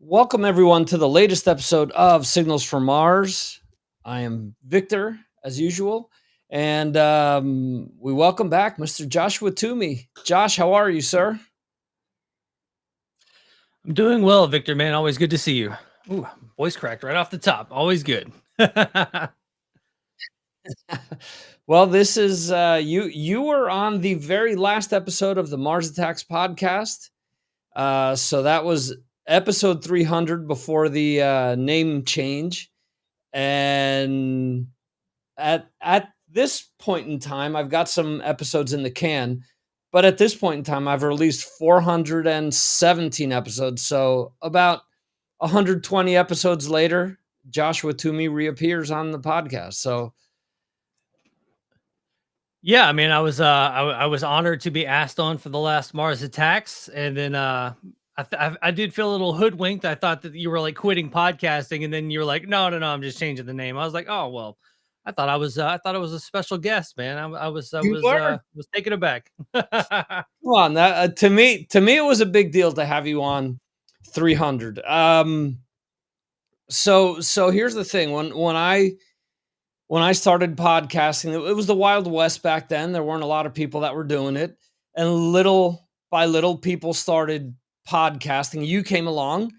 Welcome, everyone, to the latest episode of Signals from Mars. I am Victor, as usual, and we welcome back Mr. Joshua Toomey. Josh, how are you, sir? I'm doing well, Victor, man. Always good to see you. Ooh, voice cracked right off the top. Always good. Well, this is you were on the very last episode of the Mars Attacks podcast. So that was episode 300 before the name change. And at this point in time, I've got some episodes in the can, but at this point in time, I've released 417 episodes. So about 120 episodes later, Joshua Toomey reappears on the podcast. So yeah, I mean, I was honored to be asked on for the last Mars Attacks, and then I did feel a little hoodwinked. I thought that you were like quitting podcasting, and then you were like, no, I'm just changing the name. I was like, oh well, I thought I was a special guest, man. you were. Was taken aback. Come on, that to me, it was a big deal to have you on 300. So here's the thing: when I started podcasting, it was the Wild West back then. There weren't a lot of people that were doing it, and little by little, people started podcasting. You came along,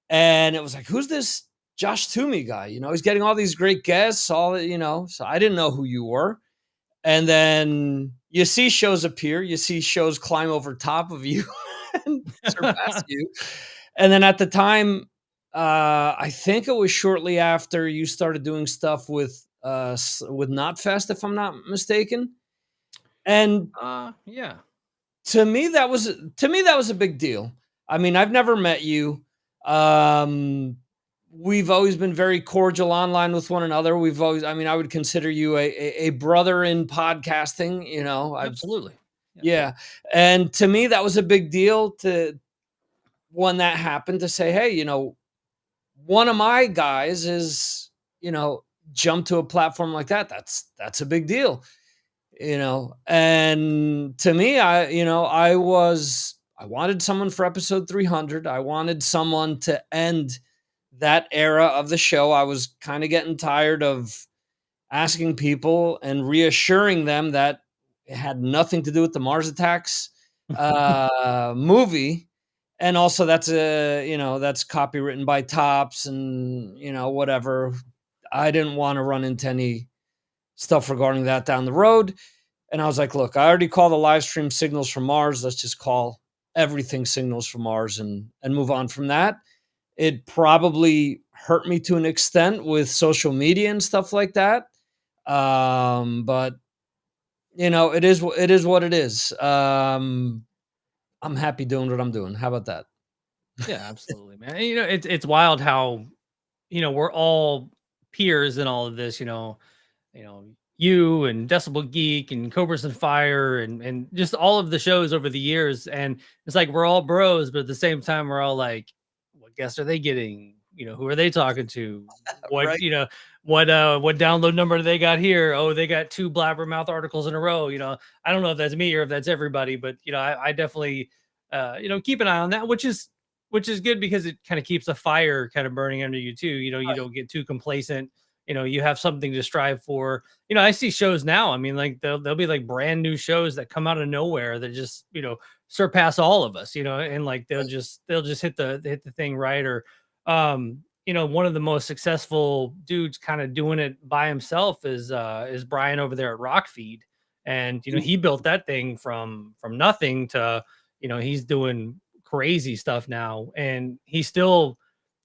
and it was like, "Who's this Josh Toomey guy?" You know, he's getting all these great guests. So I didn't know who you were. And then you see shows appear, you see shows climb over top of you and surpass you. And then at the time, I think it was shortly after you started doing stuff with Knotfest, if I'm not mistaken. And Yeah. to me, that was a big deal. I mean, I've never met you. We've always been very cordial online with one another. I mean, I would consider you a brother in podcasting, you know. Absolutely. Yeah. And to me, that was a big deal when that happened, to say, hey, you know, one of my guys is, you know, jump to a platform like that. That's a big deal, you know. And to me, I wanted someone for episode 300. I wanted someone to end that era of the show. I was kind of getting tired of asking people and reassuring them that it had nothing to do with the Mars Attacks movie. And also that's that's copywritten by Tops and, you know, whatever. I didn't want to run into any stuff regarding that down the road. And I was like, look, I already called the live stream Signals from Mars. Let's just call everything Signals from Mars and move on from that. It probably hurt me to an extent with social media and stuff like that. But you know, it is what it is. I'm happy doing what I'm doing. How about that? Yeah, absolutely, man. And, you know, it's wild how, you know, we're all peers in all of this, you know, you and Decibel Geek and Cobras and Fire and just all of the shows over the years. And it's like we're all bros, but at the same time, we're all like, what guests are they getting? You know, who are they talking to? What, Right. you know, what download number do they got here? Oh, they got 2 Blabbermouth articles in a row. You know, I don't know if that's me or if that's everybody, but you know, I definitely keep an eye on that, which is good because it kind of keeps the fire kind of burning under you too. You know, you don't get too complacent. You know, you have something to strive for. You know, I see shows now. I mean, like they'll be like brand new shows that come out of nowhere that just, you know, surpass all of us, you know, and like they'll just hit the thing right. Or you know, one of the most successful dudes kind of doing it by himself is Brian over there at Rockfeed. And you know, he built that thing from nothing to, you know, he's doing crazy stuff now. And he's still,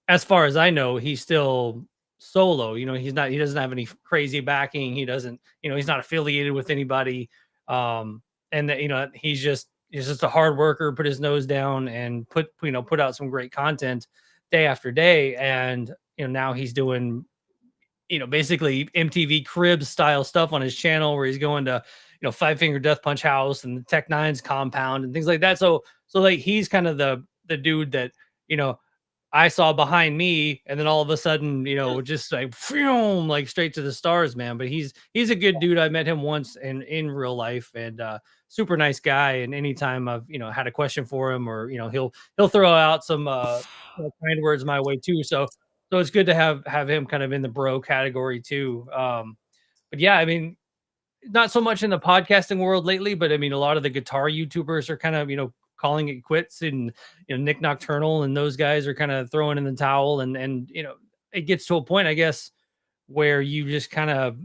as far as I know, he's still solo. You know, he doesn't have any crazy backing. He doesn't, you know, he's not affiliated with anybody. And that, you know, he's just a hard worker, put his nose down and put out some great content day after day. And, you know, now he's doing, you know, basically MTV Cribs style stuff on his channel where he's going to, you know, Five Finger Death Punch House and the Tech Nine's compound and things like that. So like he's kind of the dude that, you know, I saw behind me, and then all of a sudden, just like phew, like straight to the stars, man. But he's a good dude. I met him once in real life, and super nice guy. And anytime I've had a question for him, or he'll throw out some kind words my way too. So it's good to have him kind of in the bro category too. But yeah, I mean, not so much in the podcasting world lately, but I mean, a lot of the guitar YouTubers are kind of, calling it quits, and, Nick Nocturnal and those guys are kind of throwing in the towel, and, it gets to a point, I guess, where you just kind of,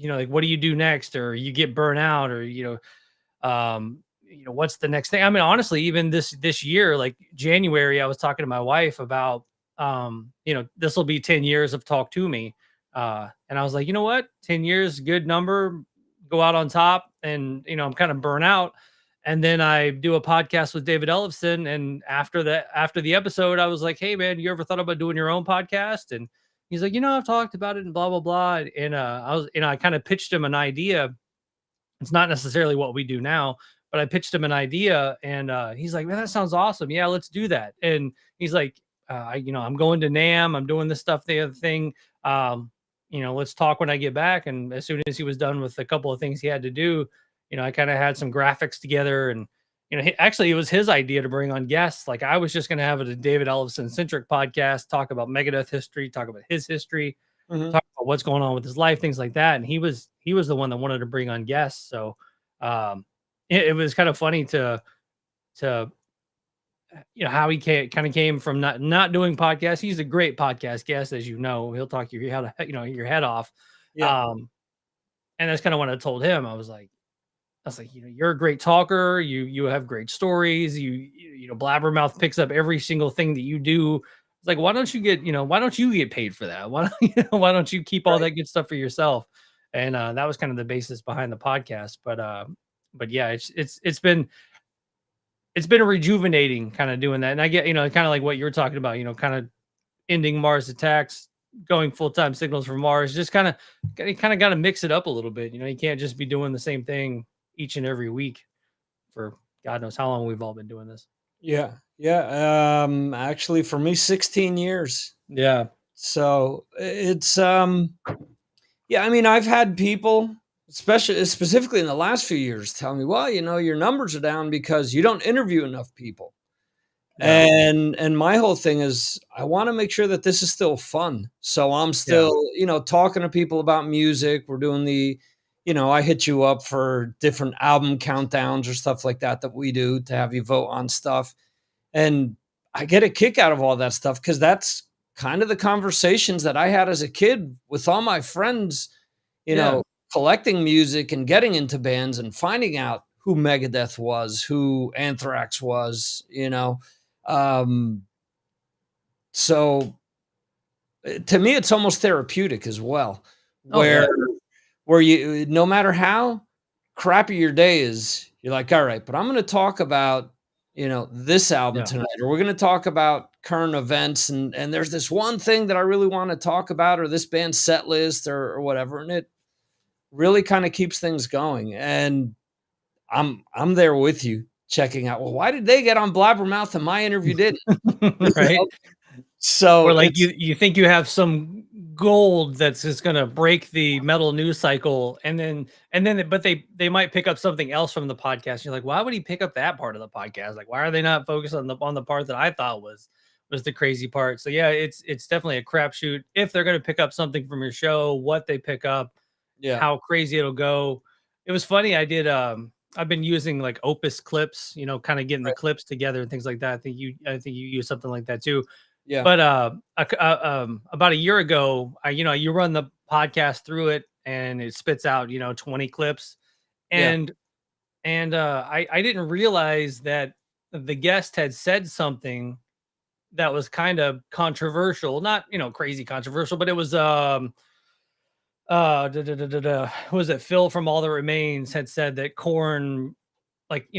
like, what do you do next? Or you get burnt out, or, what's the next thing? I mean, honestly, even this year, like January, I was talking to my wife about, this will be 10 years of Talk Toomey. And I was like, you know what? 10 years, good number, go out on top. And, I'm kind of burnt out. And then I do a podcast with David Ellefson. And after the episode, I was like, hey man, you ever thought about doing your own podcast? And he's like, I've talked about it and blah, blah, blah. And I kind of pitched him an idea. It's not necessarily what we do now, but I pitched him an idea, and he's like, man, that sounds awesome. Yeah, let's do that. And he's like, I'm going to NAM. I'm doing this stuff, the other thing. Let's talk when I get back. And as soon as he was done with a couple of things he had to do, I kind of had some graphics together, and, actually it was his idea to bring on guests. Like, I was just going to have a David Ellefson centric podcast, talk about Megadeth history, talk about his history, talk about what's going on with his life, things like that. And he was the one that wanted to bring on guests. So it was kind of funny to how he kind of came from not doing podcasts. He's a great podcast guest, as he'll talk your head off. Yeah. And that's kind of what I told him. I was like, you're a great talker. You have great stories. Blabbermouth picks up every single thing that you do. It's like, why don't you get paid for that? Why don't you keep all that good stuff for yourself? And that was kind of the basis behind the podcast. But yeah, it's been rejuvenating kind of doing that. And I get, kind of like what you're talking about, kind of ending Mars attacks, going full-time signals from Mars, just kind of got to mix it up a little bit. You can't just be doing the same thing each and every week for God knows how long we've all been doing this. Yeah. Yeah. Actually for me, 16 years. Yeah. So it's, yeah, I mean, I've had people, specifically in the last few years, tell me, well, your numbers are down because you don't interview enough people. Yeah. And my whole thing is, I want to make sure that this is still fun. So I'm still, talking to people about music. We're doing I hit you up for different album countdowns or stuff like that we do to have you vote on stuff. And I get a kick out of all that stuff, because that's kind of the conversations that I had as a kid with all my friends, collecting music and getting into bands and finding out who Megadeth was, who Anthrax was, so to me, it's almost therapeutic as well, where you, no matter how crappy your day is, you're like, all right, but I'm going to talk about, this album tonight, or we're going to talk about current events. And there's this one thing that I really want to talk about, or this band's set list or whatever. And it really kind of keeps things going. And I'm there with you, checking out, well, why did they get on Blabbermouth and my interview didn't? Right. So, or like you think you have some gold that's just going to break the metal news cycle, and then but they might pick up something else from the podcast. You're like, why would he pick up that part of the podcast? Like, why are they not focused on the part that I thought was the crazy part? So yeah, it's definitely a crapshoot if they're going to pick up something from your show, what they pick up, how crazy it'll go. It was funny. I did I've been using like Opus clips, kind of getting the clips together and things like that. I think you use something like that too. Yeah. But about a year ago, you run the podcast through it, and it spits out 20 clips, and I didn't realize that the guest had said something that was kind of controversial, not crazy controversial, but it was was it Phil from All That Remains had said that Korn, like,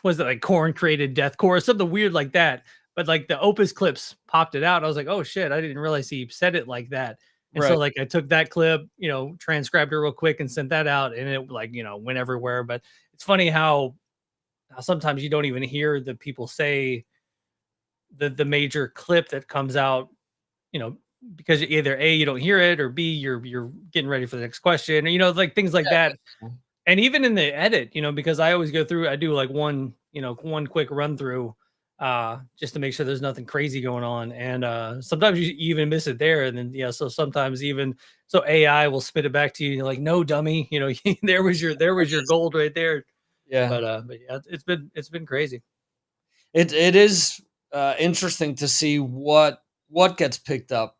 was it like Korn created deathcore or something weird like that? But like the Opus clips popped it out. I was like, oh shit, I didn't realize he said it like that. And so like I took that clip, transcribed it real quick and sent that out, and it like, went everywhere. But it's funny how sometimes you don't even hear the people say the major clip that comes out, you know, because either A, you don't hear it, or B, you're getting ready for the next question, or, like things like that. Yeah. And even in the edit, because I always go through, I do like one quick run through, just to make sure there's nothing crazy going on. And sometimes you even miss it there. And then, yeah, so sometimes even so AI will spit it back to you. You're like, no, dummy, there was your gold right there. Yeah. But yeah, it's been crazy. It is interesting to see what gets picked up.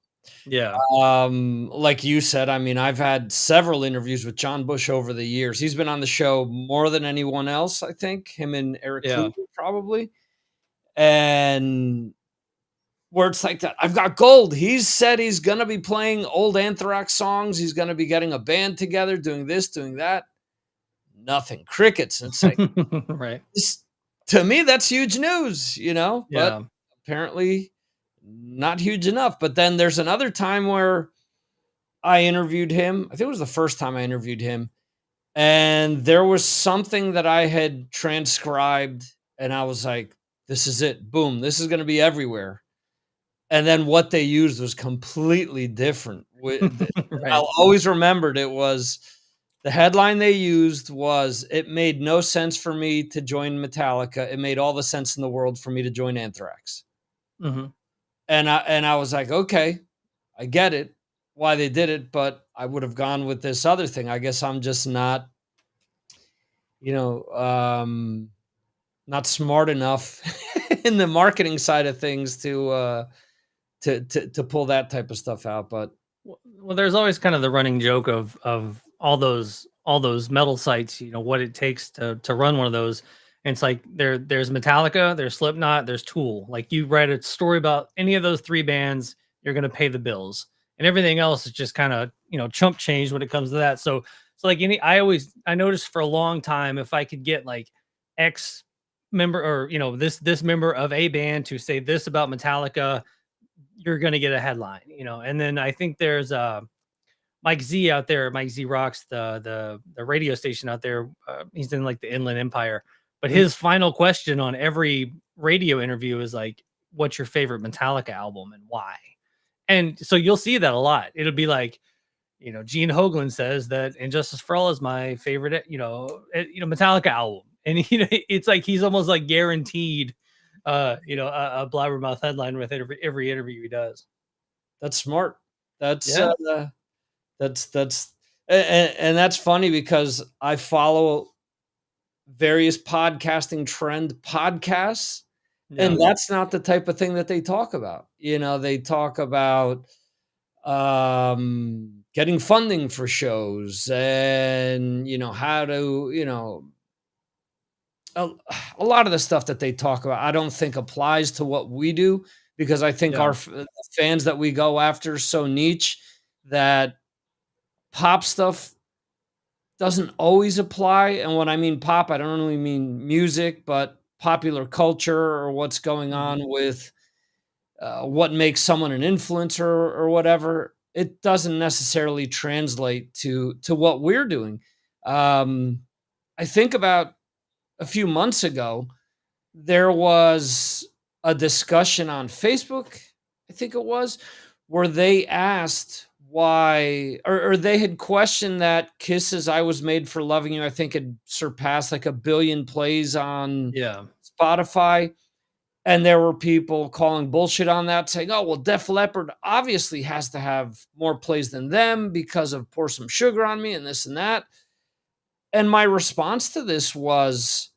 Yeah. Like you said, I mean, I've had several interviews with John Bush over the years. He's been on the show more than anyone else, I think. Him and Eric Yeah. Kluger probably. And where it's like that, I've got gold. He's said he's gonna be playing old Anthrax songs. He's gonna be getting a band together, doing this, doing that. Nothing, crickets. And it's like Right. this, to me, that's huge news, but Yeah. apparently not huge enough. But then there's another time where I interviewed him. I think it was the first time I interviewed him. And there was something that I had transcribed, and I was like, this is it. Boom. This is going to be everywhere. And then what they used was completely different. Right. I'll always remembered it was the headline they used was, "It made no sense for me to join Metallica. It made all the sense in the world for me to join Anthrax." Hmm. And I was like, "Okay, I get it, why they did it, but I would have gone with this other thing. I guess I'm just not, you know, um, not smart enough in the marketing side of things to pull that type of stuff out." But Well, there's always kind of the running joke of all those metal sites, what it takes to run one of those. And it's like there's Metallica, there's Slipknot, there's Tool. Like, you write a story about any of those three bands, you're gonna pay the bills. And everything else is just kind of, chump change when it comes to that. So like I noticed for a long time, if I could get like X member, or this member of a band to say this about Metallica, you're going to get a headline. And then I think there's Mike Z out there. Mike Z Rocks, the radio station out there. He's in like the Inland Empire, but mm, his final question on every radio interview is like, what's your favorite Metallica album and why? And so you'll see that a lot. It'll be like, Gene Hoglan says that Injustice for All is my favorite, Metallica album. And it's like he's almost like guaranteed a Blabbermouth headline with every interview he does. that's smart. That's Yeah. that's and that's funny because I follow various podcasting trend podcasts, Yeah. and that's not the type of thing that they talk about. They talk about getting funding for shows, and how to, a, a lot of the stuff that they talk about I don't think applies to what we do, because I think Yeah. our fans that we go after so niche that pop stuff doesn't always apply. And when I mean pop, I don't only mean music, but popular culture, or what's going Mhm. on with what makes someone an influencer, or whatever. It doesn't necessarily translate to what we're doing. Um, I think about a few months ago, there was a discussion on Facebook, I think it was, where they asked why, or they had questioned that Kiss's "I Was Made for Loving You," I think, had surpassed like 1 billion plays on Yeah. Spotify. And there were people calling bullshit on that, saying, "Oh, well, Def Leppard obviously has to have more plays than them because of Pour Some Sugar on Me and this and that." And my response to this was,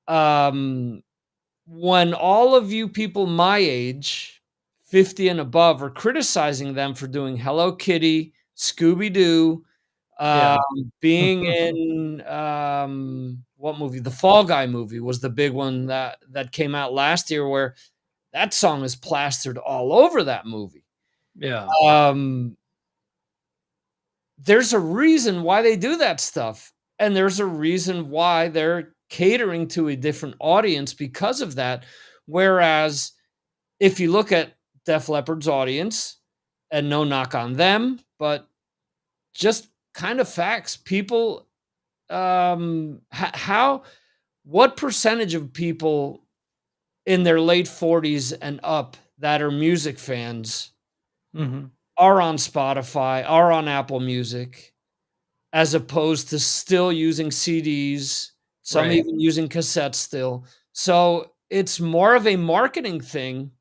um, when all of you people my age, 50 and above, are criticizing them for doing Hello Kitty, Scooby Doo, Yeah. being in what movie? The Fall Guy movie was the big one that came out last year, where that song is plastered all over that movie. Yeah. Um, there's a reason why they do that stuff, and there's a reason why they're catering to a different audience because of that. Whereas if you look at Def Leppard's audience, and no knock on them, but just kind of facts, people, how what percentage of people in their late 40s and up that are music fans Mhm. are on Spotify, are on Apple Music, as opposed to still using CDs, some Right. even using cassettes still. So it's more of a marketing thing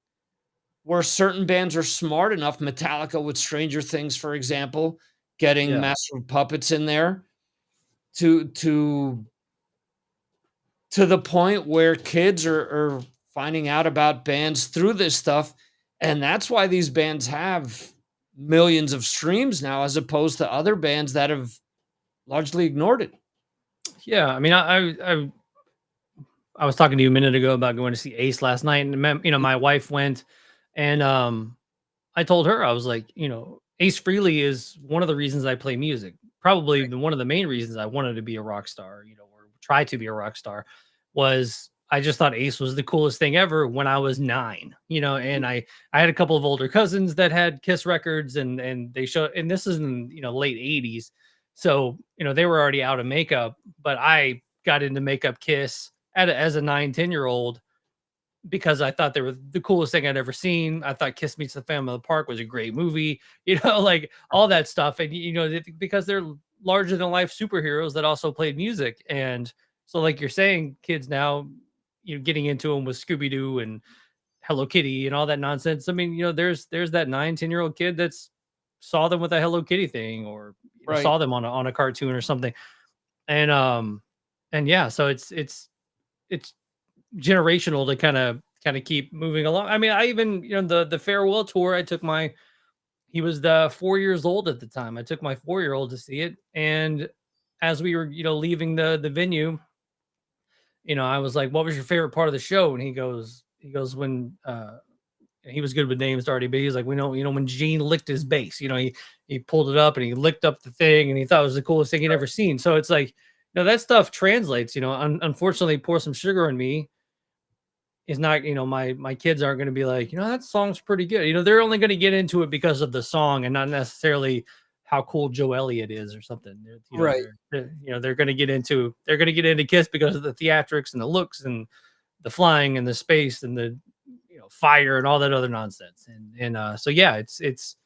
where certain bands are smart enough, Metallica with Stranger Things, for example, getting Yeah. Master of Puppets in there to the point where kids are finding out about bands through this stuff, and that's why these bands have millions of streams now as opposed to other bands that have largely ignored it. Yeah. I mean, I was talking to you a minute ago about going to see Ace last night, and my wife went, and I told her, I was like, Ace Frehley is one of the reasons I play music. Probably one of the main reasons I wanted to be a rock star, or try to be a rock star, was I just thought Ace was the coolest thing ever when I was 9, and I had a couple of older cousins that had Kiss records, and they showed, and this is in, late 80s. So, they were already out of makeup, but I got into makeup Kiss as a 9, 10 year old, because I thought they were the coolest thing I'd ever seen. I thought Kiss Meets the Phantom of the Park was a great movie, like all that stuff. And, because they're larger than life superheroes that also played music. And so, like you're saying, kids now, getting into them with Scooby Doo and Hello Kitty and all that nonsense. I mean, there's that 9, 10 year old kid that's saw them with a Hello Kitty thing, or Right. saw them on a cartoon or something. And, yeah, so it's generational to kind of keep moving along. I mean, I even, the farewell tour, I took he was the 4 years old at the time. I took my 4 year old to see it. And as we were, leaving the venue, I was like, what was your favorite part of the show? And he goes, when and he was good with names already, but he was like, we know, when Gene licked his bass, he pulled it up and he licked up the thing, and he thought it was the coolest thing he'd ever seen. So it's like, that stuff translates, unfortunately, Pour Some Sugar on Me is not, my kids aren't going to be like, that song's pretty good. They're only going to get into it because of the song and not necessarily how cool Joe Elliott is or something. Right. They're going to get into Kiss because of the theatrics and the looks and the flying and the space and the fire and all that other nonsense. And so yeah, it's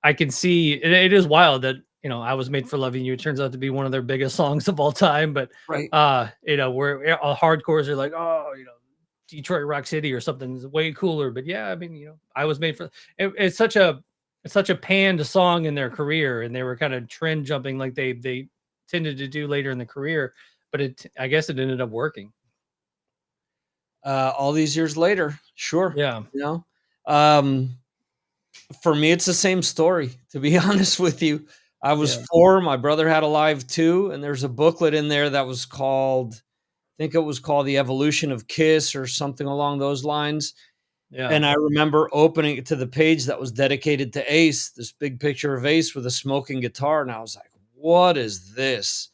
I can see it is wild that I Was Made for Loving You. It turns out to be one of their biggest songs of all time, but Right. where all hardcores are like, oh, Detroit Rock City or something is way cooler. But yeah, I mean, I Was Made for it's such a panned song in their career, and they were kind of trend jumping like they tended to do later in the career, but I guess it ended up working. All these years later, sure. Yeah. You know, um, for me, it's the same story. To be honest with you, I was Yeah. 4. My brother had a live 2, and there's a booklet in there that was called, I think it was called "The Evolution of Kiss" or something along those lines. Yeah. And I remember opening it to the page that was dedicated to Ace. This big picture of Ace with a smoking guitar, and I was like, "What is this?"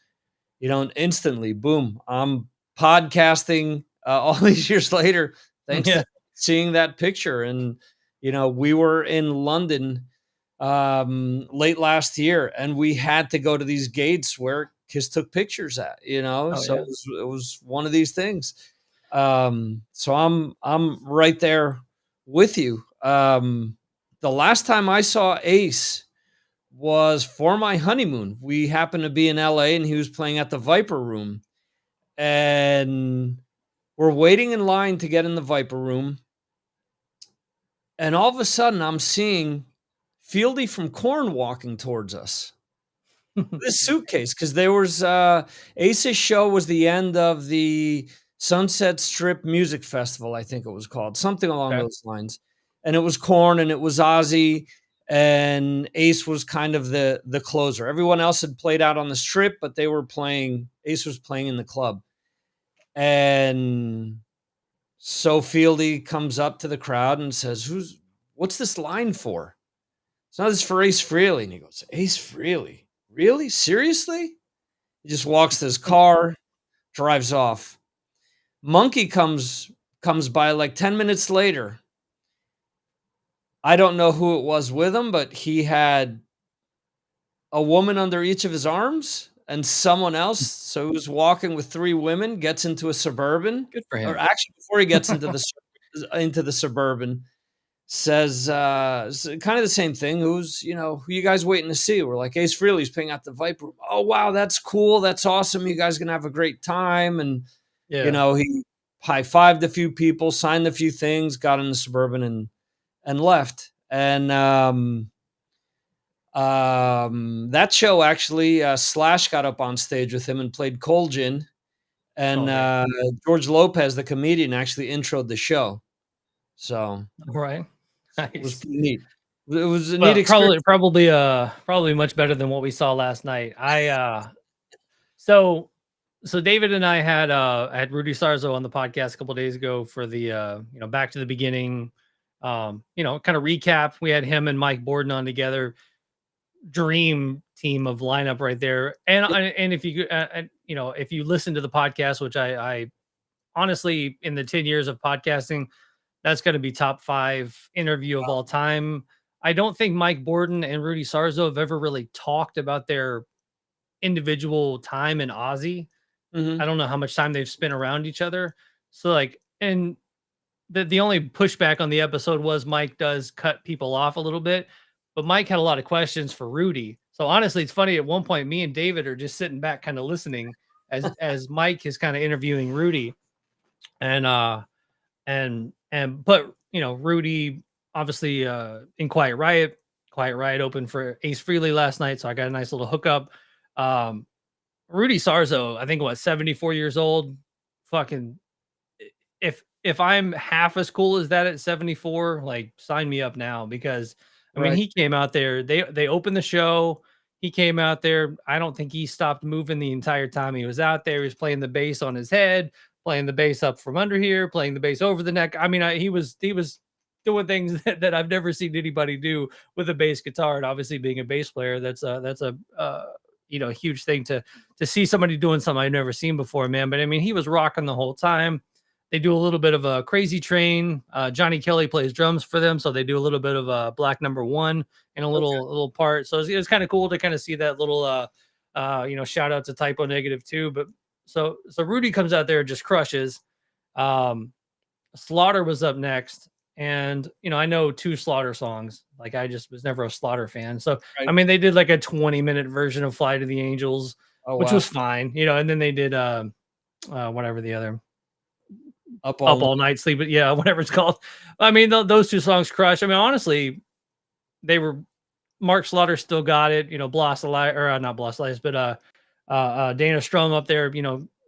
And instantly, boom, I'm podcasting, all these years later, thanks Yeah. to seeing that picture. And, we were in London, late last year, and we had to go to these gates where Kiss took pictures at, Oh so yeah. it was one of these things. So I'm right there with you. The last time I saw Ace was for my honeymoon. We happened to be in LA, and he was playing at the Viper Room. And we're waiting in line to get in the Viper Room. And all of a sudden, I'm seeing Fieldy from Korn walking towards us. This suitcase, because there was Ace's show was the end of the Sunset Strip Music Festival, I think it was called, something along Okay. those lines. And it was Korn, and it was Ozzy, and Ace was kind of the closer. Everyone else had played out on the strip, but Ace was playing in the club. And so Fieldy comes up to the crowd and says, what's this line for? So this is for Ace Frehley. And he goes, Ace Frehley? Really? Seriously? He just walks to his car, drives off. Monkey comes by like 10 minutes later. I don't know who it was with him, but he had a woman under each of his arms and someone else, so he was walking with 3 women, gets into a Suburban, Good for or him. actually before he gets into the Suburban, says, kind of the same thing, "Who you guys waiting to see?" We're like, "Ace Frehley's playing at the Viper Room." "Oh, wow, that's cool, that's awesome, you guys gonna have a great time," and, Yeah. he high-fived a few people, signed a few things, got in the Suburban, and left, and, that show actually, Slash got up on stage with him and played Cold Gin, and, Oh yeah. George Lopez, the comedian, actually introed the show. So, Right. it was Nice. pretty neat. It was a neat Well, experience. probably much better than what we saw last night. So David and I had Rudy Sarzo on the podcast a couple days ago for the back to the beginning, kind of recap. We had him and Mike Borden on together. Dream team of lineup right there. And if you if you listen to the podcast, which I honestly, in the 10 years of podcasting, that's going to be top 5 interview of all time. I don't think Mike Borden and Rudy Sarzo have ever really talked about their individual time in Aussie. I Mhm. don't know how much time they've spent around each other. So like, and the only pushback on the episode was Mike does cut people off a little bit, but Mike had a lot of questions for Rudy. So honestly, it's funny. At one point, me and David are just sitting back, kind of listening as Mike is kind of interviewing Rudy, and but Rudy obviously in Quiet Riot opened for Ace Frehley last night, so I got a nice little hookup. Um, Rudy Sarzo, I think, what, 74 years old. Fucking, if I'm half as cool as that at 74, like, sign me up now, because I mean, Right. he came out there. They opened the show. He came out there. I don't think he stopped moving the entire time he was out there. He was playing the bass on his head, playing the bass up from under here, playing the bass over the neck. I mean, he was doing things that I've never seen anybody do with a bass guitar. And obviously, being a bass player, that's a huge thing to see somebody doing something I've never seen before, man. But I mean, he was rocking the whole time. They do a little bit of a Crazy Train. Johnny Kelly plays drums for them, so they do a little bit of a Black Number One in a little part. So it's kind of cool to kind of see that little shout out to Typo Negative too. But so Rudy comes out there and just crushes. Um, Slaughter was up next, and I know 2 Slaughter songs. Like, I just was never a Slaughter fan. So I Right. mean, they did like a 20-minute version of Fly to the Angels, Oh, which wow. was fine, and then they did whatever the other Up Up all All night. Night, Sleep, yeah, whatever it's called. I mean, those 2 songs crush. I mean, honestly, they were Mark Slaughter still got it, Bloss Elias, or not Bloss Elias, but Dana Strum up there,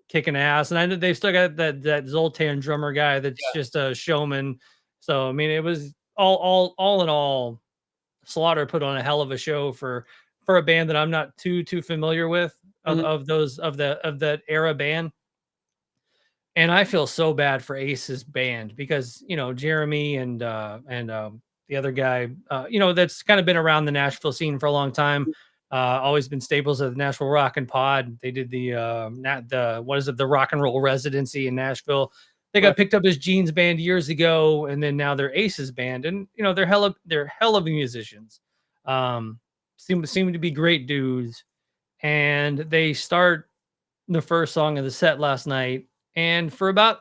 kicking ass. And I know they've still got that Zoltan drummer guy that's Yeah. just a showman. So I mean, it was all in all, Slaughter put on a hell of a show for a band that I'm not too familiar with, Mhm. of those of that era band. And I feel so bad for Ace's band, because Jeremy and the other guy, that's kind of been around the Nashville scene for a long time. Always been staples of the Nashville Rock and Pod. They did the rock and roll residency in Nashville. They Right. got picked up as Gene's band years ago, and then now they're Ace's band, and they're hell of musicians. Um, seem to be great dudes, and they start the first song of the set last night, and for about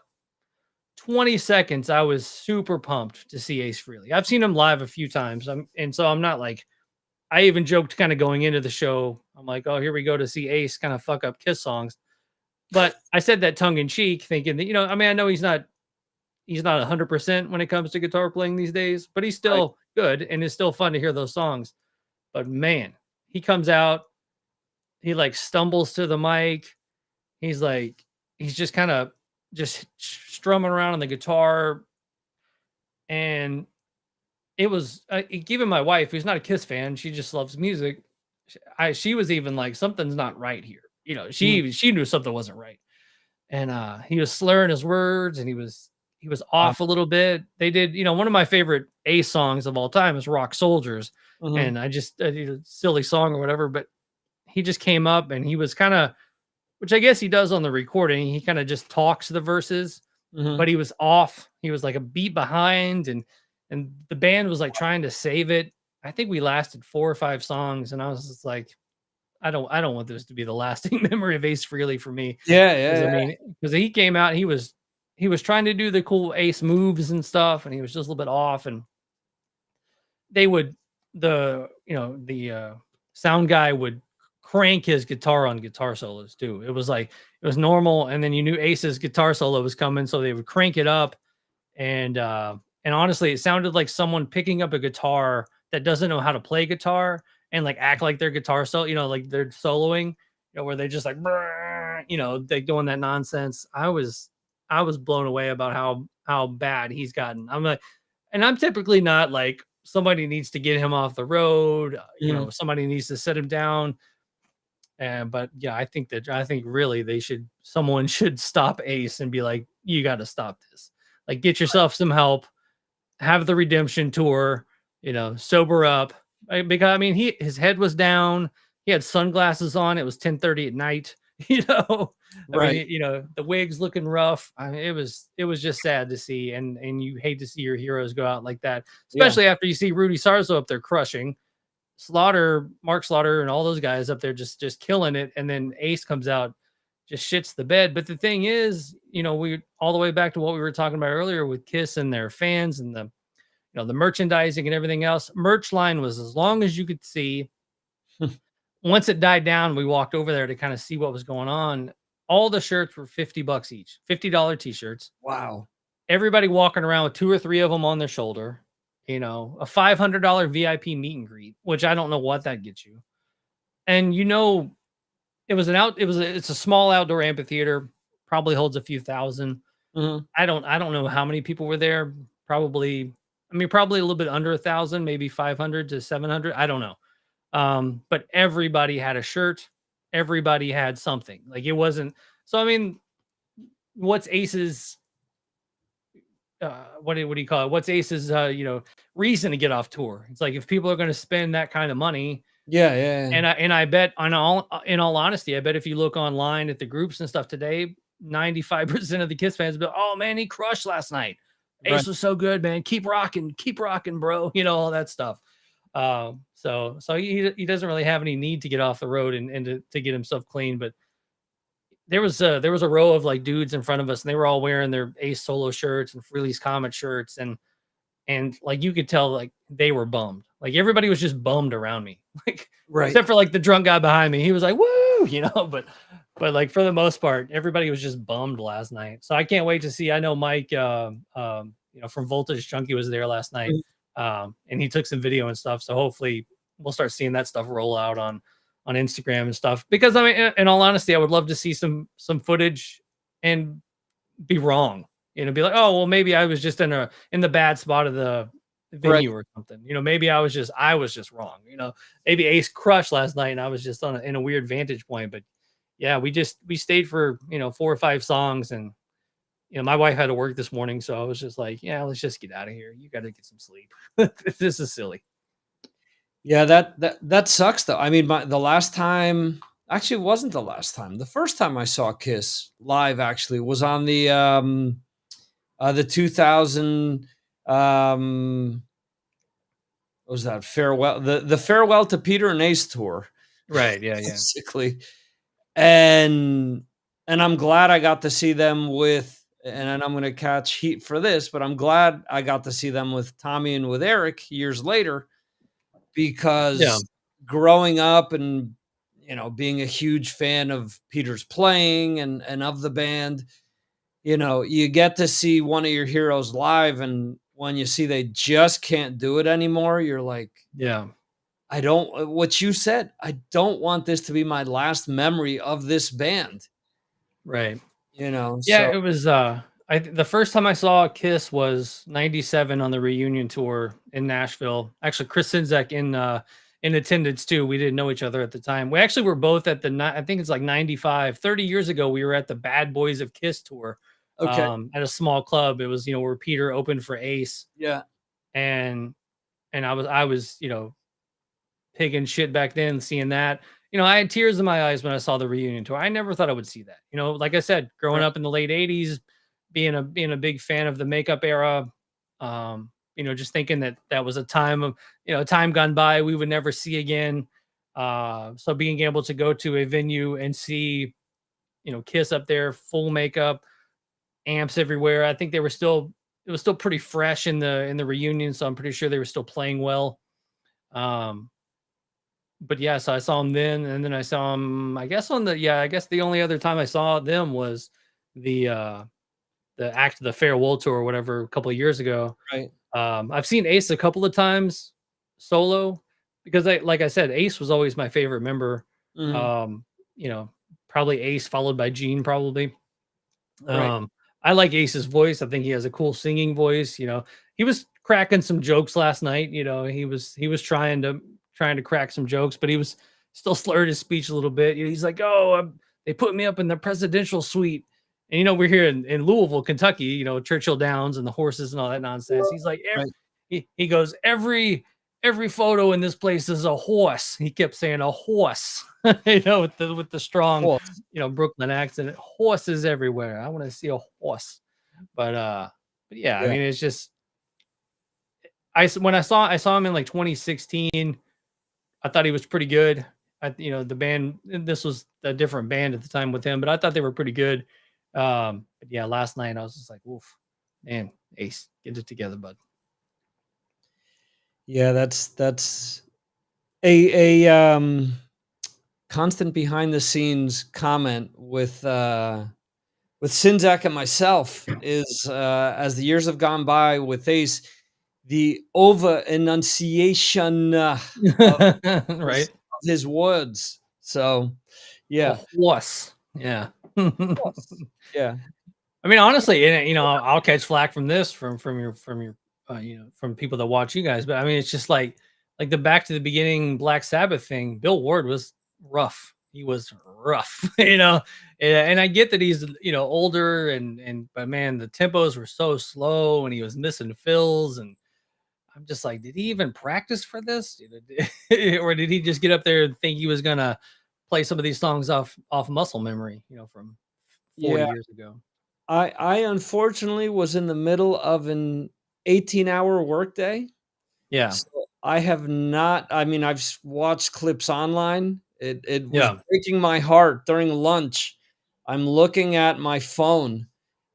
20 seconds, I was super pumped to see Ace Frehley. I've seen him live a few times, and so I'm not like, I even joked kind of going into the show. I'm like, oh, here we go to see Ace kind of fuck up Kiss songs. But I said that tongue in cheek, thinking that, I mean, I know he's not 100% when it comes to guitar playing these days, but he's Right. still good, and it's still fun to hear those songs. But man, he comes out, he like stumbles to the mic. He's just kind of just strumming around on the guitar, and it was even my wife, who's not a Kiss fan, she just loves music. She was even like, something's not right here. Mhm. She knew something wasn't right, and he was slurring his words, and he was Wow. off a little bit. They did, one of my favorite Ace songs of all time is Rock Soldiers, Mhm. and I just silly song or whatever, but he just came up and he was kind of, which I guess he does on the recording. He kind of just talks the verses, Mhm. but he was off. He was like a beat behind, and the band was like trying to save it. I think we lasted 4 or 5 songs, and I was just like, don't want this to be the lasting memory of Ace Frehley for me. Yeah, Because yeah, I yeah. mean, because he came out, he was trying to do the cool Ace moves and stuff, and he was just a little bit off. And they would the sound guy would crank his guitar on guitar solos too. It was like it was normal, and then you knew Ace's guitar solo was coming, so they would crank it up. And honestly, it sounded like someone picking up a guitar that doesn't know how to play guitar and like act like their guitar solo, like they're soloing, where they just like, they doing that nonsense. I was blown away about how bad he's gotten. I'm like, and I'm typically not like somebody needs to get him off the road. Mhm. Somebody needs to set him down. But yeah, I think really someone should stop Ace and be like, you got to stop this. Like, get yourself some help, have the redemption tour, sober up. Because I mean, his head was down. He had sunglasses on. It was 10:30 at night. I Right. mean, the wig's looking rough. I mean, it was just sad to see, and you hate to see your heroes go out like that, Yeah. especially after you see Rudy Sarzo up there crushing. Mark Slaughter, and all those guys up there just killing it, and then Ace comes out, just shits the bed. But the thing is, we all the way back to what we were talking about earlier with Kiss and their fans and the merchandising and everything else. Merch line was as long as you could see. Once it died down, we walked over there to kind of see what was going on. All the shirts were $50 each, $50 t-shirts. Wow. Everybody walking around with 2 or 3 of them on their shoulder. A $500 VIP meet and greet, which I don't know what that gets you. And it's a small outdoor amphitheater, probably holds a few thousand. Mhm. I don't know how many people were there. Probably a little bit under 1,000, maybe 500 to 700. I don't know. But everybody had a shirt. Everybody had something. Like, it wasn't. So I mean, what's Ace's? What do you call it? What's Ace's? Reason to get off tour? It's like, if people are going to spend that kind of money, Yeah, yeah, yeah. and I bet, in all honesty, I bet if you look online at the groups and stuff today, 95% of the Kiss fans be like, oh man, he crushed last night. Right. Ace was so good, man. Keep rocking, bro. All that stuff. So he doesn't really have any need to get off the road and to get himself clean. But there was a row of like dudes in front of us, and they were all wearing their Ace solo shirts and Frehley's Comet shirts, and like you could tell, like, they were bummed. Like, everybody was just bummed around me, like, Right. except for like the drunk guy behind me. He was like, woo, but like, for the most part, everybody was just bummed last night. So I can't wait to see. I know Mike, from Voltage Junkie was there last night. And he took some video and stuff. So hopefully we'll start seeing that stuff roll out on Instagram and stuff. Because I mean, in all honesty, I would love to see some footage and be wrong. Be like, oh well, maybe I was just in the bad spot of the venue or something. Maybe I was just wrong. Maybe Ace crushed last night and I was just in a weird vantage point. But yeah, we stayed for 4 or 5 songs, and my wife had to work this morning, so I was just like, yeah, let's just get out of here. You got to get some sleep. This is silly. Yeah, that sucks though. I mean, the last time, actually, it wasn't the last time. The first time I saw Kiss live actually was on the 2000 what was that, farewell, the farewell to Peter and Ace tour. Right. Yeah. Yeah. Basically. And I'm glad I got to see them with, and I'm going to catch heat for this, but I'm glad I got to see them with Tommy and with Eric years later, because growing up and, being a huge fan of Peter's playing and of the band, you get to see one of your heroes live. And when you see they just can't do it anymore, you're like, yeah, what you said, I don't want this to be my last memory of this band. Right. Yeah, so. It was, the first time I saw Kiss was 97 on the reunion tour in Nashville. Actually, Chris Sinzak in attendance too. We didn't know each other at the time. We actually were both at I think it's like 95, 30 years ago. We were at the Bad Boys of Kiss tour. Okay. At a small club. It was, where Peter opened for Ace. Yeah. And I was, pigging shit back then, seeing that. I had tears in my eyes when I saw the reunion tour. I never thought I would see that. Like I said, growing up in the late 80s, being a big fan of the makeup era, just thinking that was a time of, time gone by we would never see again. So being able to go to a venue and see, Kiss up there, full makeup, amps everywhere. I think it was still pretty fresh in the reunion, so I'm pretty sure they were still playing well. Um, but yeah, so I saw them then, and then I saw them, I guess I guess the only other time I saw them was the uh the farewell tour or whatever a couple of years ago. Right. I've seen Ace a couple of times solo because like I said, Ace was always my favorite member. Mhm. Um, probably Ace followed by Gene probably. Right. I like Ace's voice. I think he has a cool singing voice. He was cracking some jokes last night. He was trying to crack some jokes, but he was still slurred his speech a little bit. He's like, "Oh, they put me up in the presidential suite." And we're here in Louisville, Kentucky. Churchill Downs and the horses and all that nonsense. He's like, Right. he goes, every photo in this place is a horse. He kept saying a horse, with the strong, Horse. Brooklyn accent. Horses everywhere. I want to see a horse. But yeah, I Yeah. mean, it's just when I saw him in like 2016, I thought he was pretty good. The band, this was a different band at the time with him, but I thought they were pretty good. But yeah, last night I was just like, "Oof, man, Ace, get it together, bud." Yeah, that's a constant behind the scenes comment with Sinzak and myself is as the years have gone by with Ace, the over enunciation Right? of his words. So A yeah. horse. Yeah. Horse. Yeah. I mean, honestly, and I'll catch flack from this from your from people that watch you guys, but I mean, it's just like the Back to the Beginning Black Sabbath thing. Bill Ward was rough. He was rough, and I get that he's older but man, the tempos were so slow and he was missing fills, and I'm just like, did he even practice for this, or did he just get up there and think he was gonna play some of these songs off muscle memory, from 40 Yeah. years ago? I unfortunately was in the middle of an 18-hour workday. Yeah. So I have not, I mean, I've watched clips online. It was Yeah. breaking my heart during lunch. I'm looking at my phone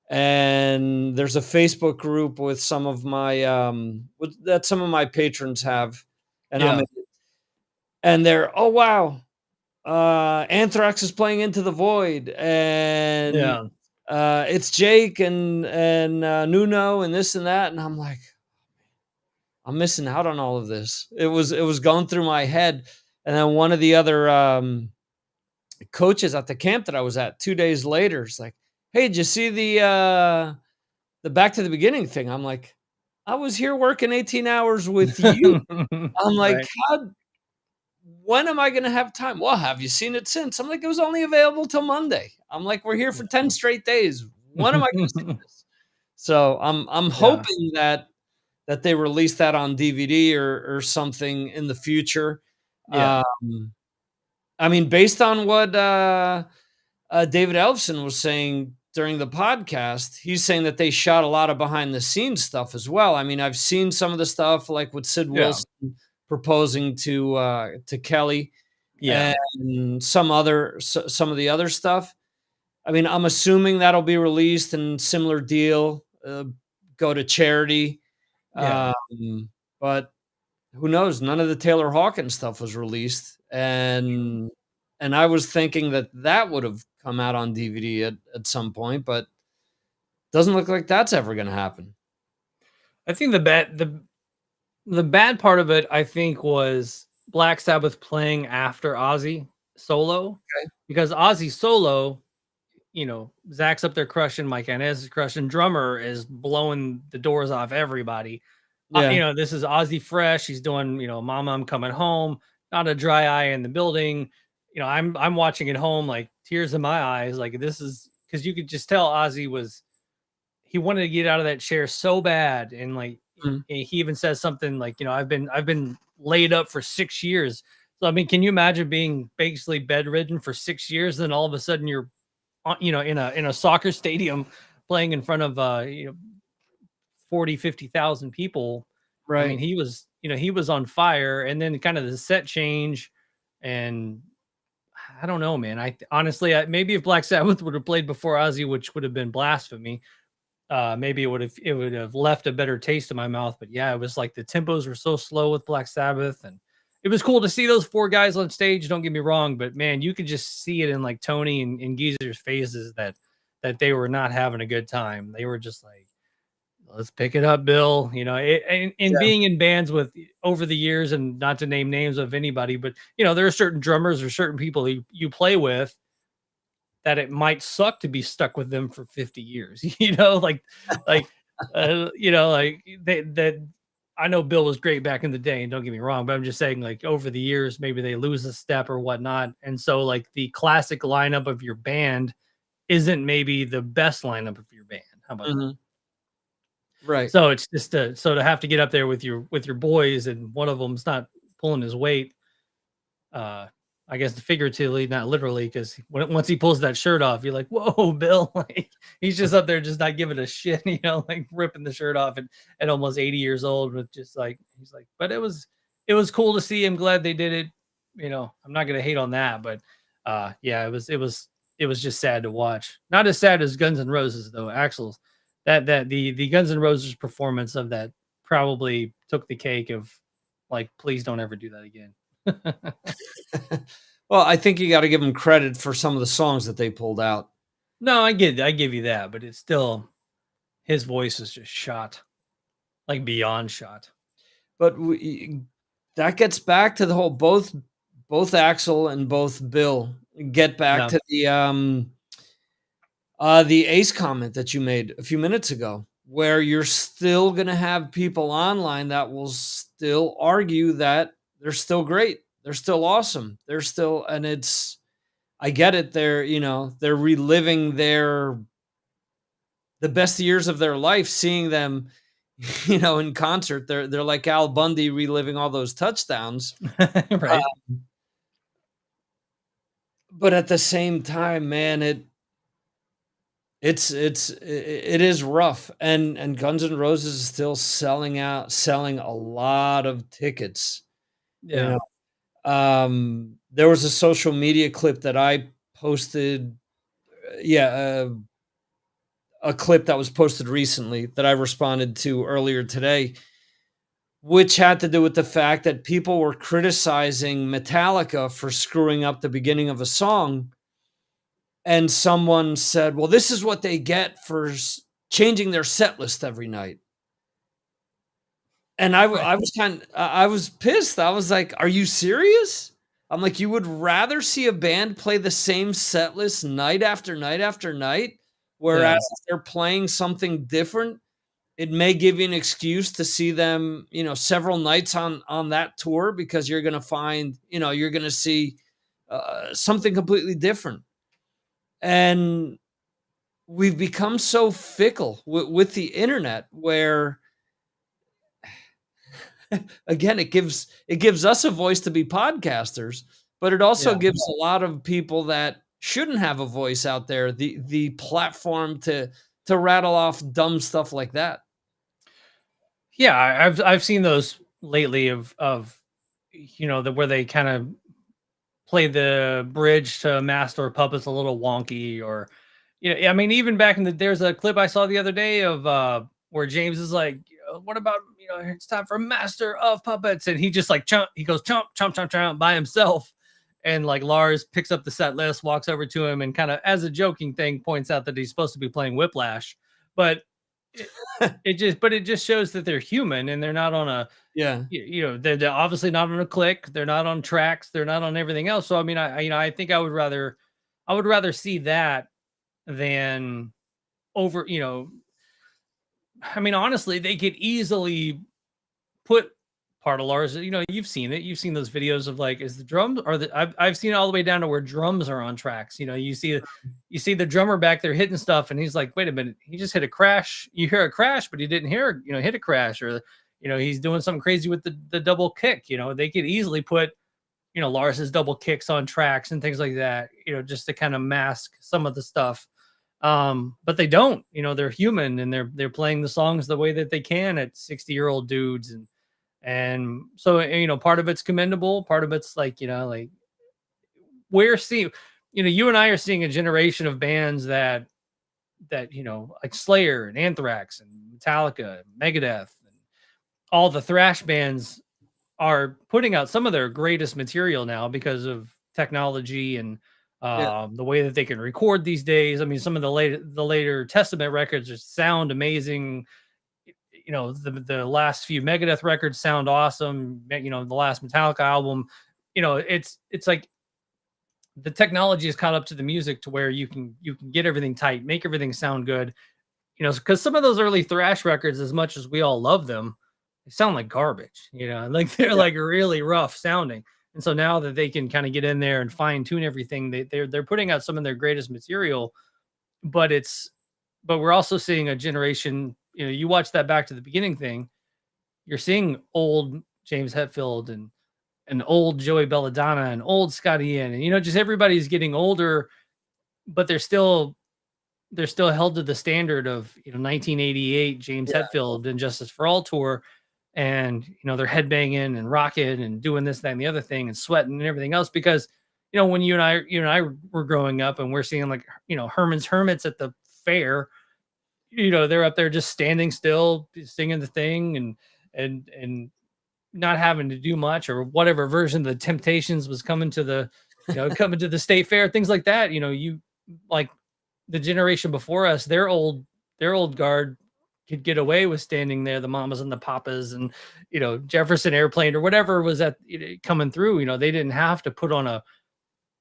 and there's a Facebook group with some of my that some of my patrons have, and I'm Yeah. in it. And they're, oh wow, Anthrax is playing Into the Void, and Yeah. it's Jake and Nuno and this and that, and I'm like, I'm missing out on all of this. It was going through my head, and then one of the other coaches at the camp that I was at 2 days later is like, "Hey, did you see the Back to the Beginning thing?" I'm like, "I was here working 18 hours with you." I'm like, Right. "How when am I gonna have time?" "Well, have you seen it since?" I'm like, "It was only available till Monday." I'm like, "We're here for 10 straight days. When am I gonna see this?" So, I'm Yeah. hoping that they release that on DVD or something in the future. Yeah. I mean, based on what, David Ellefson was saying during the podcast, he's saying that they shot a lot of behind the scenes stuff as well. I mean, I've seen some of the stuff, like with Sid Yeah. Wilson proposing to Kelly Yeah. and some of the other stuff. I mean, I'm assuming that'll be released and similar deal, go to charity. Yeah. But who knows? None of the Taylor Hawkins stuff was released, and I was thinking that that would have come out on DVD at some point, but doesn't look like that's ever going to happen. I think the bad part of it, I think, was Black Sabbath playing after Ozzy solo, Okay. because Ozzy solo, Zach's up there crushing, Mike Inez is crushing, drummer is blowing the doors off everybody. Yeah. This is Ozzy fresh. He's doing, Mama, I'm Coming Home, not a dry eye in the building. I'm watching at home, like tears in my eyes. Like, this is because you could just tell he wanted to get out of that chair so bad. And like, Mhm. he even says something like, I've been laid up for 6 years. So, I mean, can you imagine being basically bedridden for 6 years? Then all of a sudden you're in a soccer stadium playing in front of 40,000-50,000 people. I mean, Right. he was on fire. And then kind of the set change, And I don't know, man. Honestly, maybe if Black Sabbath would have played before Ozzy, which would have been blasphemy, maybe it would have left a better taste in my mouth. But yeah, it was like the tempos were so slow with Black Sabbath, and it was cool to see those four guys on stage. Don't get me wrong, but man, you could just see it in like Tony and Geezer's faces that they were not having a good time. They were just like, let's pick it up, Bill. And being in bands with over the years, and not to name names of anybody, but there are certain drummers or certain people you play with that it might suck to be stuck with them for 50 years. Like like that. I know Bill was great back in the day, and don't get me wrong, but I'm just saying, like, over the years, maybe they lose a step or whatnot. And so like the classic lineup of your band isn't maybe the best lineup of your band. How about that? Right. So it's just to have to get up there with your boys, and one of them's not pulling his weight. I guess figuratively, not literally, because once he pulls that shirt off, you're like, "Whoa, Bill!" Like, he's just up there, just not giving a shit, like ripping the shirt off at almost 80 years old, with just like he's like. But it was cool to see him. Glad they did it. I'm not gonna hate on that, but yeah, it was just sad to watch. Not as sad as Guns N' Roses though. Axl's that the Guns N' Roses performance of that probably took the cake of like, please don't ever do that again. Well, I think you got to give them credit for some of the songs that they pulled out. No, I give you that, but it's still, his voice is just shot, like beyond shot. But that gets back to the whole both Axl and both Bill get back to the Ace comment that you made a few minutes ago, where you're still going to have people online that will still argue that they're still great. They're still awesome. They're still, and I get it. They're reliving the best years of their life, seeing them, in concert. They're like Al Bundy reliving all those touchdowns. Right. But at the same time, man, it is rough, and Guns N' Roses is still selling a lot of tickets. Yeah. There was a social media clip that I posted. A clip that was posted recently that I responded to earlier today, which had to do with the fact that people were criticizing Metallica for screwing up the beginning of a song. And someone said, well, this is what they get for changing their set list every night. And I was pissed. I was like, are you serious? I'm like, you would rather see a band play the same set list night after night after night, whereas if they're playing something different, it may give you an excuse to see them, several nights on that tour, because you're going to find, you're going to see something completely different. And we've become so fickle with the internet, where again, it gives us a voice to be podcasters, but it also gives a lot of people that shouldn't have a voice out there the platform to rattle off dumb stuff like that. Yeah, I've seen those lately of where they kind of play the bridge to Master of Puppets a little wonky, or I mean, even back there's a clip I saw the other day of where James is like, what about it's time for Master of Puppets, and he just like he goes chomp chomp chomp chomp by himself, and like Lars picks up the set list, walks over to him, and kind of as a joking thing points out that he's supposed to be playing Whiplash, but it just shows that they're human, and they're not on a they're obviously not on a click, they're not on tracks, they're not on everything else. So I mean, I think I would rather see that than over, I mean, honestly, they could easily put part of Lars, you've seen it. You've seen those videos of like, is the drums or I've seen it all the way down to where drums are on tracks. You see the drummer back there hitting stuff, and he's like, wait a minute, he just hit a crash. You hear a crash, but he didn't hear, hit a crash, or, he's doing something crazy with the double kick. They could easily put, Lars's double kicks on tracks and things like that, just to kind of mask some of the stuff. But they don't, they're human, and they're playing the songs the way that they can at 60-year-old dudes. And so, part of it's commendable. Part of it's like, like we're seeing, you and I are seeing a generation of bands that like Slayer and Anthrax and Metallica, and Megadeth, and all the thrash bands are putting out some of their greatest material now because of technology and Yeah. the way that they can record these days. I mean, some of the later Testament records just sound amazing. The last few Megadeth records sound awesome. The last Metallica album, it's like the technology has caught up to the music to where you can get everything tight, make everything sound good. Because some of those early thrash records, as much as we all love them, they sound like garbage. Like they're like really rough sounding. And so now that they can kind of get in there and fine tune everything, they're putting out some of their greatest material. But we're also seeing a generation. You watch that Back to the Beginning thing, you're seeing old James Hetfield and old Joey Belladonna and old Scotty Ian, and just everybody's getting older, but they're still held to the standard of 1988 James Hetfield and Justice for All tour, and they're headbanging and rocking and doing this, that, and the other thing, and sweating and everything else. Because when you and I were growing up, and we're seeing like Herman's Hermits at the fair, they're up there just standing still, singing the thing, and not having to do much, or whatever version of the Temptations was coming to the coming to the state fair, things like that. You like the generation before us, their old guard could get away with standing there, the Mamas and the Papas and Jefferson Airplane or whatever was at coming through. They didn't have to put on a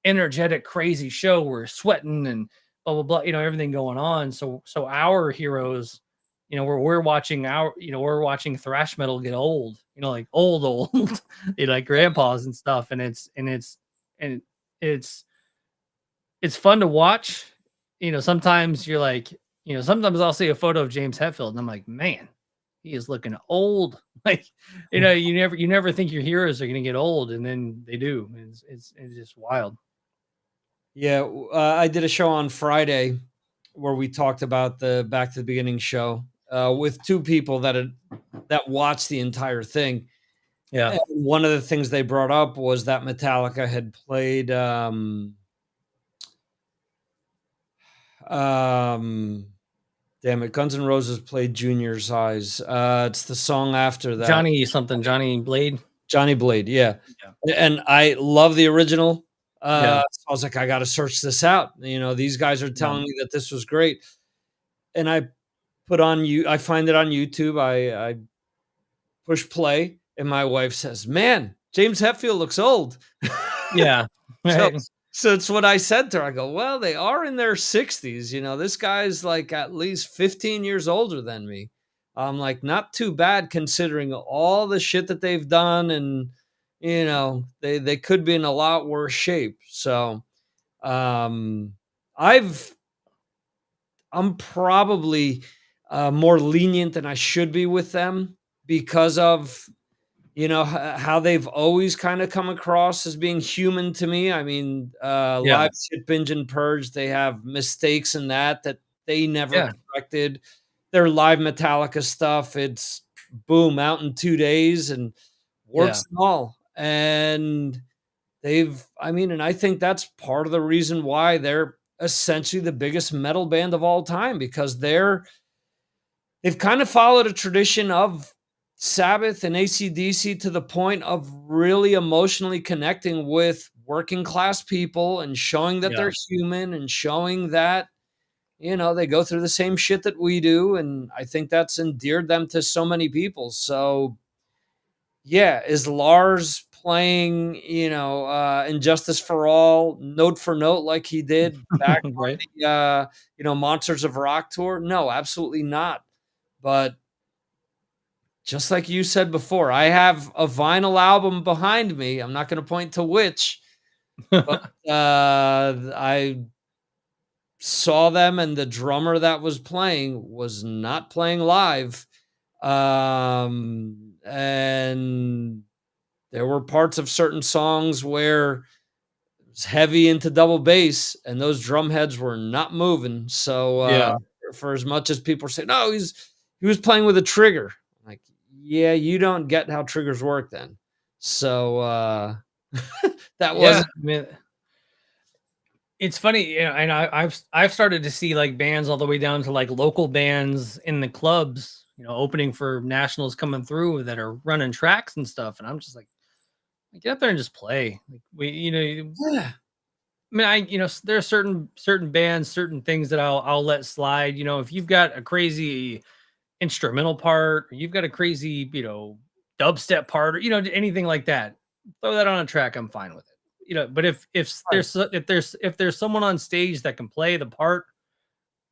energetic crazy show where sweating and blah blah blah, everything going on. So our heroes, we're watching we're watching thrash metal get old, like old like grandpas and stuff, and it's fun to watch. Sometimes you're like, sometimes I'll see a photo of James Hetfield and I'm like, man, he is looking old. Like, you never think your heroes are going to get old, and then they do. It's just wild. Yeah. I did a show on Friday where we talked about the Back to the Beginning show with two people that watched the entire thing. Yeah. And one of the things they brought up was that Metallica had played damn it, Guns N' Roses played Junior Size. It's the song after that. Johnny Blade. Johnny Blade, yeah. And I love the original. So I was like, I got to search this out. These guys are telling me that this was great. And I I find it on YouTube. I push play, and my wife says, man, James Hetfield looks old. Yeah. Right. So it's what I said to her. I go, well, they are in their 60s. This guy's like at least 15 years older than me. I'm like, not too bad considering all the shit that they've done. And, they could be in a lot worse shape. So I'm probably more lenient than I should be with them because of how they've always kind of come across as being human to me. I mean, Live Shit Binge and Purge, they have mistakes in that they never corrected. Their live Metallica stuff, it's boom, out in 2 days and works and all. And and I think that's part of the reason why they're essentially the biggest metal band of all time, because they've kind of followed a tradition of Sabbath and AC/DC to the point of really emotionally connecting with working class people and showing that they're human and showing that, they go through the same shit that we do. And I think that's endeared them to so many people. So yeah, is Lars playing, Injustice for All note for note like he did back on the, Monsters of Rock tour? No, absolutely not. But just like you said before, I have a vinyl album behind me. I'm not going to point to which, but I saw them, and the drummer that was playing was not playing live. And there were parts of certain songs where it was heavy into double bass, and those drum heads were not moving. So for as much as people say, no, he was playing with a trigger. Like, yeah, you don't get how triggers work then. So that wasn't. It's funny, and I've started to see like bands all the way down to like local bands in the clubs, opening for nationals coming through that are running tracks and stuff, and I'm just like, get up there and just play. Like Yeah. I mean, there are certain bands, certain things that I'll let slide. If you've got a crazy instrumental part, or you've got a crazy, dubstep part, or anything like that, throw that on a track. I'm fine with it. But Right. if there's someone on stage that can play the part,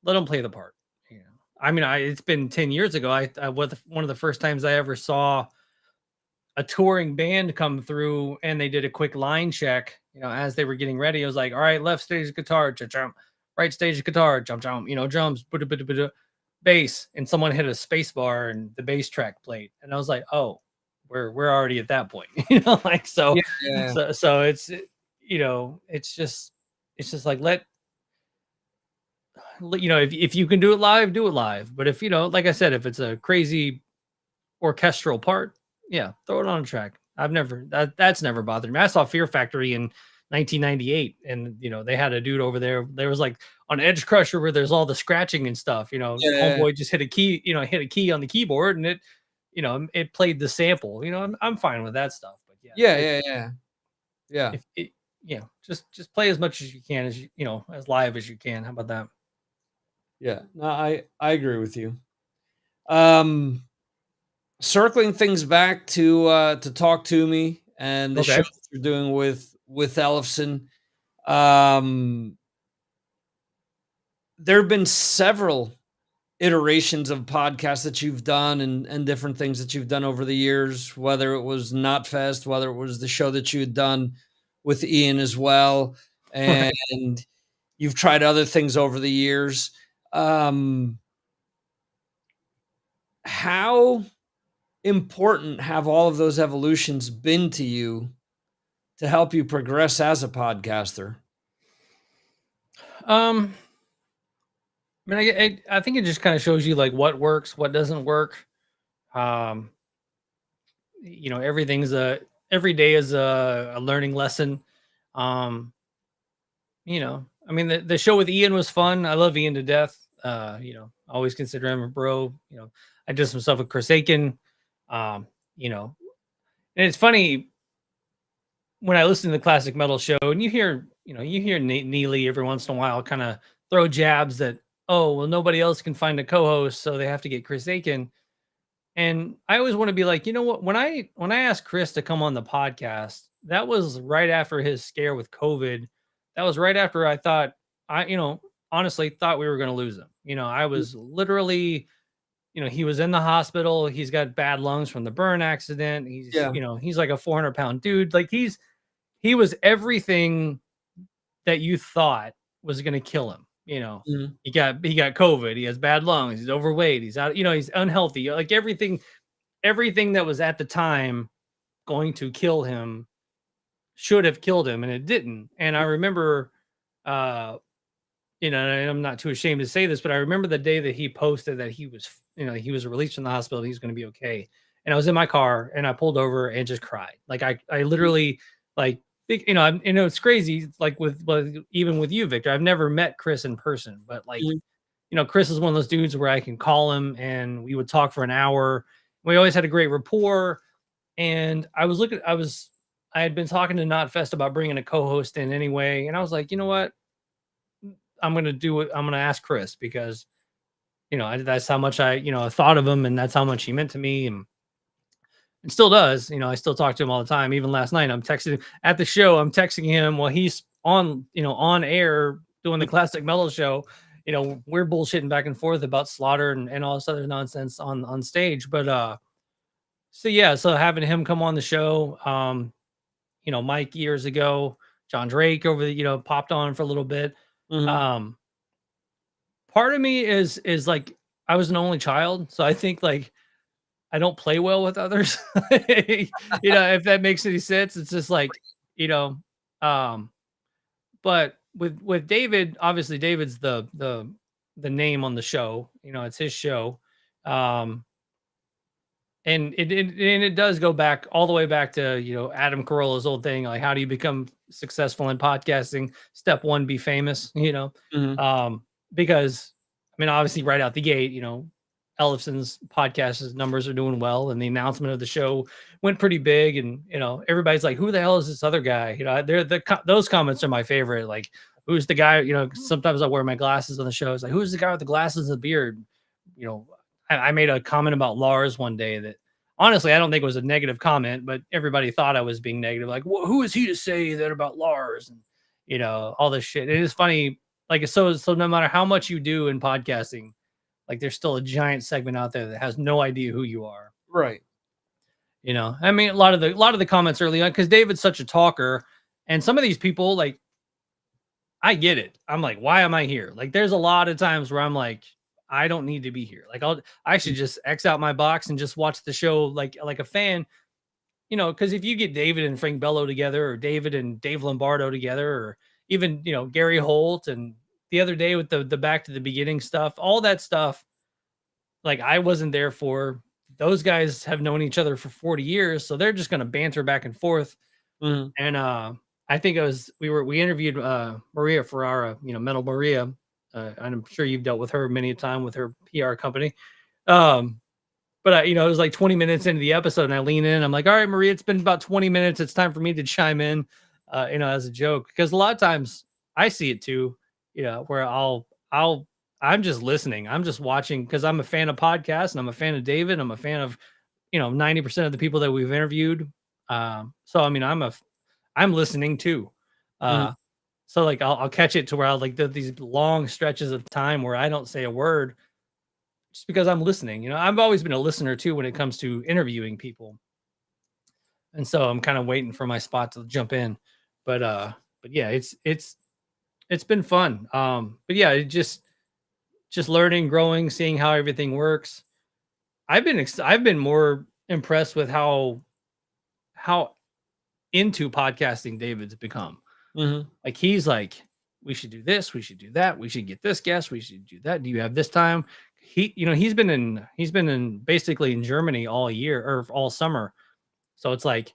let them play the part. I mean, it's been 10 years ago. I was one of the first times I ever saw a touring band come through, and they did a quick line check, as they were getting ready. I was like, all right, left stage guitar, jump, right stage guitar, jump, drums, bass, and someone hit a space bar and the bass track played. And I was like, oh, we're already at that point, like so Yeah, yeah, so it's just like if you can do it live. But if like I said, if it's a crazy orchestral part, yeah, throw it on a track. That's never bothered me. I saw Fear Factory in 1998, and they had a dude over there was like on Edge Crusher where there's all the scratching and stuff. yeah, Homeboy just hit a key on the keyboard, and it played the sample. I'm fine with that stuff. But yeah, yeah, yeah, yeah, yeah, if it just play as much as you can, as as live as you can. How about that? yeah. No, I agree with you. Um, Circling things back to Talk to Me and the show Okay. that you're doing with Ellefson. Um, there have been several iterations of podcasts that you've done and different things that you've done over the years, whether it was Knotfest, whether it was the show that you had done with Ian as well, Right. and you've tried other things over the years. Um, how important have all of those evolutions been to you to help you progress as a podcaster? Um, I mean, I think it just kind of shows you like what works, what doesn't work. Um, every day is a learning lesson. Um, I mean, the show with Ian was fun. I love Ian to death. I always consider him a bro. I did some stuff with Chris Aiken. Um, you know, and it's funny when I listen to the classic metal show, and you hear Nate Neely every once in a while kind of throw jabs that, oh, well, nobody else can find a co-host, so they have to get Chris Aiken. And I always want to be like, you know what? When I asked Chris to come on the podcast, that was right after his scare with COVID. That was right after I thought honestly thought we were going to lose him. I was literally, he was in the hospital. He's got bad lungs from the burn accident. He's, Yeah. he's like a 400-pound dude. Like he was everything that you thought was going to kill him. Mhm. He got COVID. He has bad lungs. He's overweight. He's out. He's unhealthy. Like everything that was at the time going to kill him should have killed him, and it didn't. And I remember, uh, and I'm not too ashamed to say this, but I remember the day that he posted that he was released from the hospital. He's going to be okay. And I was in my car, and I pulled over and just cried. Like I literally like it's crazy. Like even with you, Victor, I've never met Chris in person, but like Mhm. Chris is one of those dudes where I can call him and we would talk for an hour. We always had a great rapport. And I had been talking to Knotfest about bringing a co-host in anyway. And I was like, you know what? I'm going to do it. I'm going to ask Chris because, that's how much I thought of him, and that's how much he meant to me. And still does. I still talk to him all the time. Even last night, I'm texting at the show. I'm texting him while he's on air doing the classic metal show. We're bullshitting back and forth about Slaughter and all this other nonsense on stage. But so yeah, so having him come on the show, Mike years ago, John Drake popped on for a little bit. Mhm. Um, Part of me is like I was an only child, so I think like I don't play well with others. If that makes any sense. It's just like, you know, um, but with David, obviously David's the name on the show. It's his show. Um, And it does go back all the way back to, Adam Carolla's old thing, like, how do you become successful in podcasting? Step one, be famous, Mhm. because I mean, obviously right out the gate, Ellefson's podcast numbers are doing well, and the announcement of the show went pretty big, and everybody's like, who the hell is this other guy? Those comments are my favorite. Like, who's the guy? Sometimes I wear my glasses on the show. It's like, who's the guy with the glasses and the beard? You know, I made a comment about Lars one day that honestly I don't think it was a negative comment, but everybody thought I was being negative. Like, who is he to say that about Lars? And all this shit. It is funny. Like, so no matter how much you do in podcasting, like, there's still a giant segment out there that has no idea who you are. Right. I mean, a lot of the comments early on, because David's such a talker, and some of these people, like, I get it. I'm like, why am I here? Like, there's a lot of times where I'm like, I don't need to be here. Like, I should just X out my box and just watch the show like a fan. Because if you get David and Frank Bello together, or David and Dave Lombardo together, or even Gary Holt, and the other day with the back to the beginning stuff, all that stuff, like, I wasn't there for. Those guys have known each other for 40 years, so they're just going to banter back and forth. Mhm. And I think we interviewed Maria Ferrara, Metal Maria. I'm sure you've dealt with her many a time with her PR company. But it was like 20 minutes into the episode, and I lean in. I'm like, all right, Maria, it's been about 20 minutes. It's time for me to chime in, as a joke, because a lot of times I see it too, where I'm just listening. I'm just watching because I'm a fan of podcasts, and I'm a fan of David. I'm a fan of, 90% of the people that we've interviewed. So I mean, I'm listening too. Mhm. So like I'll catch it to where I'll like these long stretches of time where I don't say a word just because I'm listening. I've always been a listener too when it comes to interviewing people. And so I'm kind of waiting for my spot to jump in. But yeah, it's been fun. But yeah, it just learning, growing, seeing how everything works. I've been more impressed with how into podcasting David's become. Mhm. Like, he's like, we should do this, we should do that, we should get this guest, we should do that. Do you have this time? He's been in basically in Germany all year or all summer. So it's like,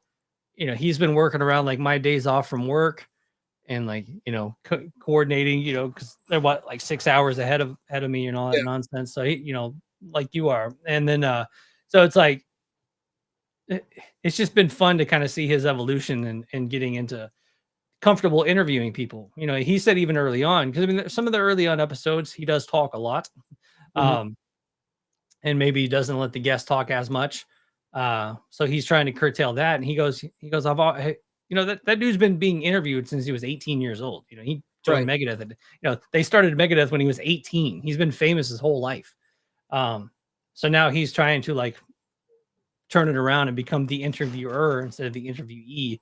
he's been working around like my days off from work, and like, coordinating, because they're like 6 hours ahead of me and all that Yeah. nonsense. So like you are. And then so it's like it's just been fun to kind of see his evolution and getting into comfortable interviewing people. He said even early on, because I mean, some of the early on episodes, he does talk a lot, Mhm. um, and maybe he doesn't let the guest talk as much. So he's trying to curtail that. And he goes, that dude's been being interviewed since he was 18 years old. He joined Right. Megadeth, and they started Megadeth when he was 18. He's been famous his whole life. So now he's trying to like turn it around and become the interviewer instead of the interviewee.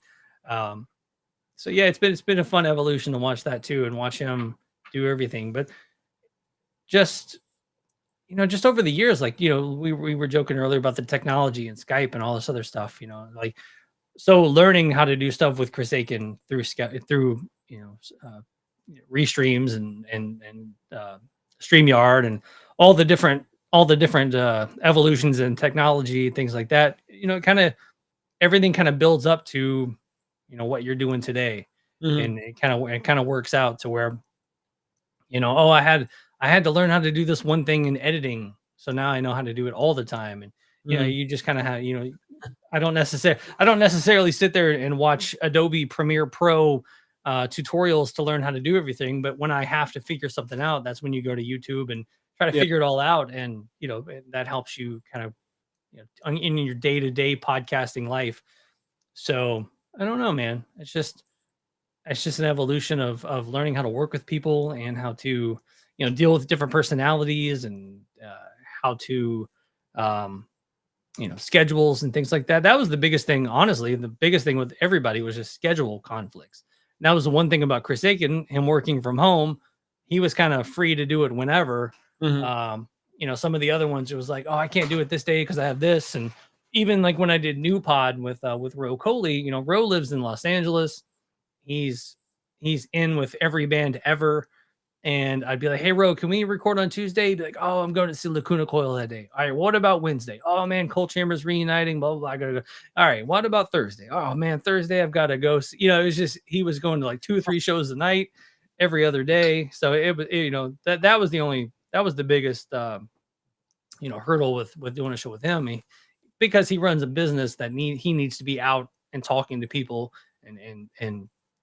So yeah, it's been a fun evolution to watch that too, and watch him do everything. But just just over the years, like we were joking earlier about the technology and Skype and all this other stuff. Like, so learning how to do stuff with Chris Aiken through through restreams and StreamYard and all the different evolutions in technology, things like that. Kind of everything kind of builds up to what you're doing today, Mhm. and it kind of works out to where oh, I had to learn how to do this one thing in editing, so now I know how to do it all the time. And Mhm. you just kind of have I don't necessarily sit there and watch Adobe Premiere Pro tutorials to learn how to do everything, but when I have to figure something out, that's when you go to YouTube and try to Yeah. figure it all out. And that helps you kind of in your day-to-day podcasting life. So I don't know, man. It's just an evolution of learning how to work with people, and how to deal with different personalities, and how to schedules and things like that. That was the biggest thing, honestly. The biggest thing with everybody was just schedule conflicts. And that was the one thing about Chris Aiken, him working from home. He was kind of free to do it whenever. Mhm. Some of the other ones, it was like, oh, I can't do it this day because I have this. And even like when I did New Pod with Ro Coley, Ro lives in Los Angeles. He's in with every band ever, And I'd be like, hey, Ro, can we record on Tuesday? He'd be like, oh, I'm going to see Lacuna Coil that day. All right, what about Wednesday? Oh, man, Cold Chambers reuniting, blah, blah, blah. I got to go. All right, what about Thursday? Oh, man, Thursday, I've got to go. You know, it was just, he was going to like 2 or 3 shows a night every other day. So it was, you know, that was the biggest, you know, hurdle with doing a show with him. Because he runs a business that he needs to be out and talking to people and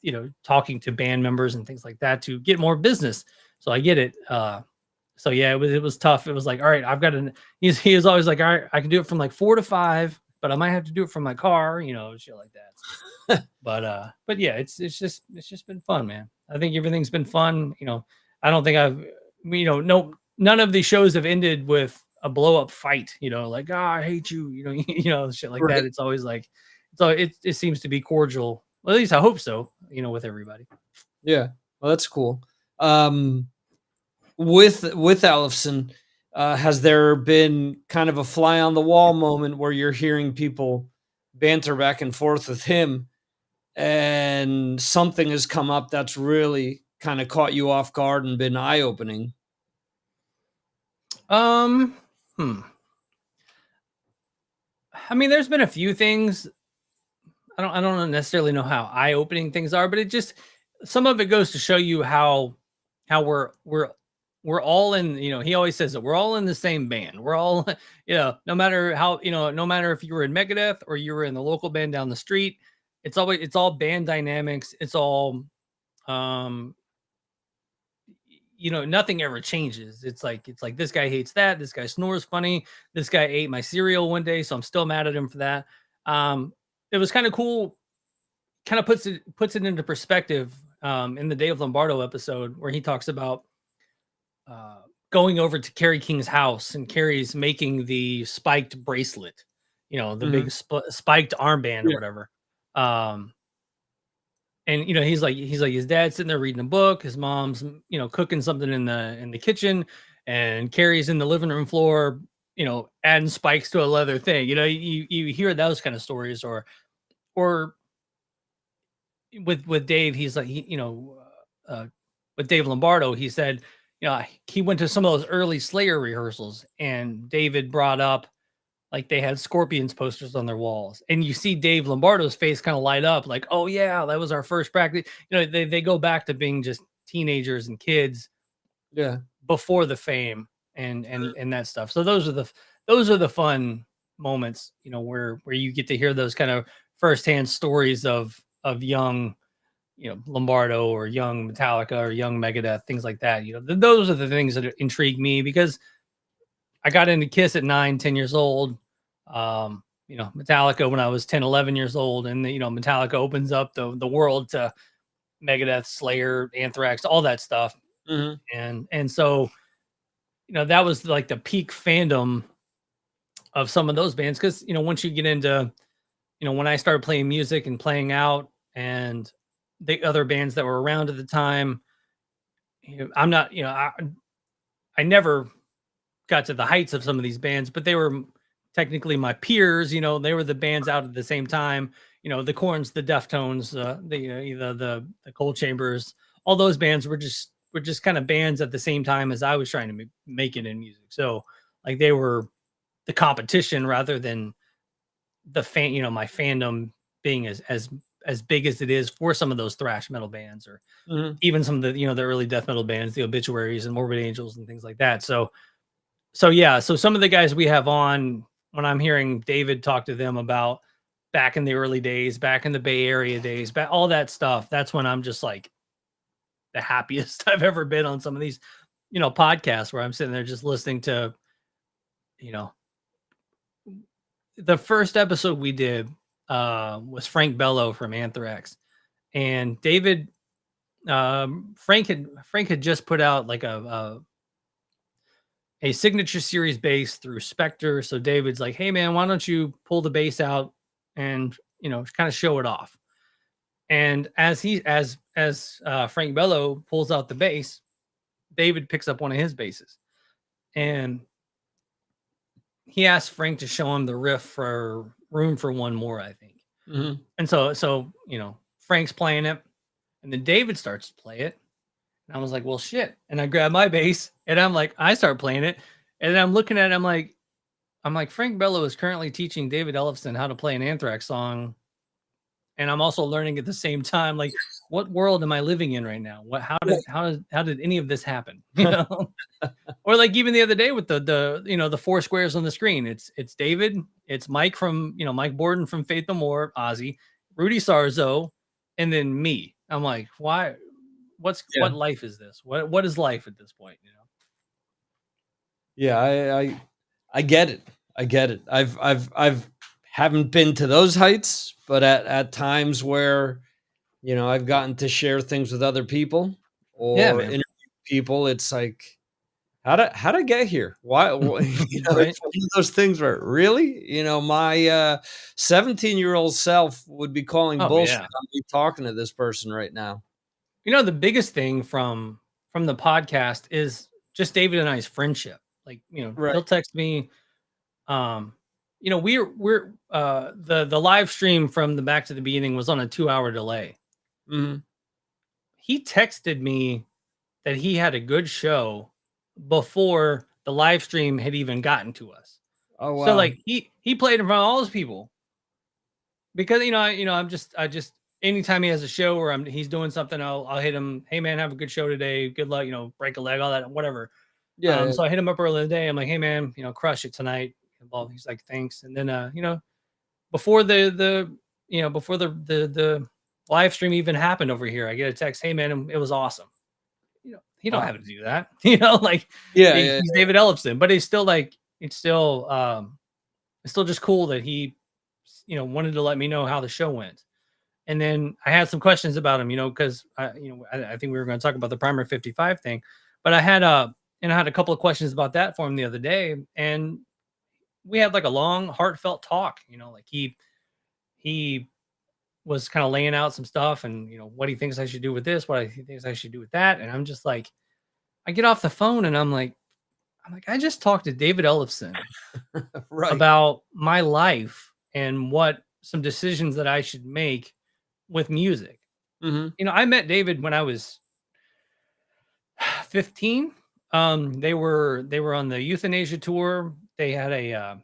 you know, talking to band members and things like that to get more business. So I get it. So yeah, it was tough. It was like, all right, I've got to. He is always like, all right, I can do it from like 4 to 5, but I might have to do it from my car, you know, shit like that. But yeah, it's just been fun, man. I think everything's been fun. You know, I don't think you know, none of these shows have ended with a blow up fight. You know, like, I hate you. You know, you know, shit like that. It's always like, so it seems to be cordial. Well, at least I hope so, you know, with everybody. Yeah. Well, that's cool. With Ellefson, has there been kind of a fly on the wall moment where you're hearing people banter back and forth with him and something has come up that's really kind of caught you off guard and been eye-opening? I mean, there's been a few things. I don't necessarily know how eye-opening things are, but it just, some of it goes to show you how we're all in, you know, he always says that we're all in the same band. We're all, you know, no matter how, you know, no matter if you were in Megadeth or you were in the local band down the street, it's all band dynamics. It's all, you know, nothing ever changes. It's like this guy hates that. This guy snores funny. This guy ate my cereal one day, so I'm still mad at him for that. It was kind of cool. Kind of puts it into perspective in the Dave Lombardo episode where he talks about going over to Kerry King's house and Kerry's making the spiked bracelet, you know, the big spiked armband or whatever. And you know, he's like his dad's sitting there reading a book, his mom's, you know, cooking something in the kitchen, and Carrie's in the living room floor, you know, adding spikes to a leather thing. You know, you hear those kind of stories, or with Dave, he's like, you know, with Dave Lombardo, he said, you know, he went to some of those early Slayer rehearsals, and David brought up, like, they had Scorpions posters on their walls, and you see Dave Lombardo's face kind of light up, like, oh yeah, that was our first practice. You know, they go back to being just teenagers and kids, Yeah, before the fame and that stuff. So those are the fun moments, you know, where you get to hear those kind of firsthand stories of young, you know, Lombardo or young Metallica or young Megadeth, things like that. You know, those are the things that intrigue me, because I got into Kiss at 9-10 years old. You know, Metallica when I was 10, 11 years old. And, you know, Metallica opens up the world to Megadeth, Slayer, Anthrax, all that stuff. And so, you know, that was like the peak fandom of some of those bands. Cause, you know, once you get into, you know, when I started playing music and playing out, and the other bands that were around at the time, you know, I'm not, you know, I never got to the heights of some of these bands, but they were technically my peers. You know, they were the bands out at the same time. You know, the Corns, the Deftones, the Cold Chambers, all those bands were just kind of bands at the same time as I was trying to make it in music. So like they were the competition rather than the fan. You know, my fandom being as big as it is for some of those thrash metal bands, or even some of the, you know, the early death metal bands, the Obituaries and Morbid Angels and things like that. So yeah, so some of the guys we have on, when I'm hearing David talk to them about back in the early days, back in the Bay Area days, all that stuff, that's when I'm just like the happiest I've ever been on some of these, you know, podcasts where I'm sitting there just listening to, you know, the first episode we did was Frank Bello from Anthrax, and David, Frank had just put out like a signature series bass through Spectre. So David's like, hey man, why don't you pull the bass out and, you know, kind of show it off. And as Frank Bello pulls out the bass, David picks up one of his basses, and he asked Frank to show him the riff for Room for One More, I think. And so, you know, Frank's playing it, and then David starts to play it, And I was like, well, shit. And I grabbed my bass and I'm like, I start playing it. And then I'm looking at it, I'm like, Frank Bello is currently teaching David Ellefson how to play an Anthrax song. And I'm also learning at the same time, like, what world am I living in right now? How did any of this happen? You know? Or like even the other day with the four squares on the screen, it's David, it's Mike from, Mike Borden from Faith No More, Ozzy, Rudy Sarzo, and then me. I'm like, why? What life is this? What is life at this point? Yeah, I get it. I get it. I've haven't been to those heights, but at times where, I've gotten to share things with other people Yeah, or man. interview people, it's like, how'd I get here? Why? Right. It's one of those things where really, my 17-year-old self would be calling Oh bullshit yeah. on me talking to this person right now. The biggest thing from the podcast is just David and I's friendship. Like, Right. he'll text me. We're the live stream from the Back to the Beginning was on a 2-hour delay. Mhm. He texted me that he had a good show before the live stream had even gotten to us. Oh, So wow. like he played in front of all those people because I just anytime he has a show or he's doing something, I'll hit him. Hey man, have a good show today. Good luck. Break a leg, all that, whatever. Yeah, So I hit him up earlier in the day. I'm like, hey man, crush it tonight. Well, he's like, thanks. And then before the live stream even happened over here, I get a text, hey man, it was awesome. He don't wow. have to do that. Like Yeah, he's David Ellefson, but it's still just cool that he wanted to let me know how the show went. And then I had some questions about him, because I think we were going to talk about the Primer 55 thing, but I had a couple of questions about that for him the other day, and we had like a long, heartfelt talk. Like he was kind of laying out some stuff, and what he thinks I should do with this, what he thinks I should do with that, and I'm just like, I get off the phone, and I'm like, I just talked to David Ellefson right. about my life and what some decisions that I should make with music. Mhm. I met David when I was 15. They were on the euthanasia tour. They had it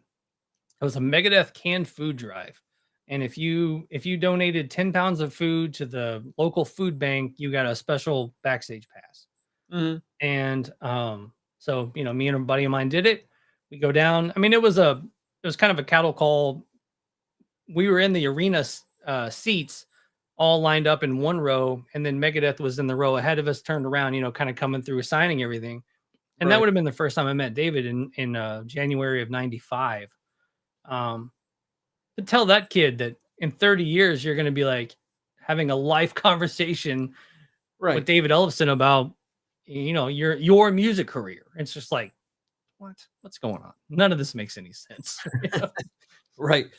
was a Megadeth canned food drive. And if you donated 10 pounds of food to the local food bank, you got a special backstage pass. Mhm. And so me and a buddy of mine did it. We go down. I mean, it was kind of a cattle call. We were in the arena seats all lined up in one row, and then Megadeth was in the row ahead of us, turned around, kind of coming through, signing everything. And that Right. would have been the first time I met David in January of '95. To tell that kid that in 30 years you're going to be like having a life conversation with Right. David Ellefson about your music career. It's just like, what's going on? None of this makes any sense. Right.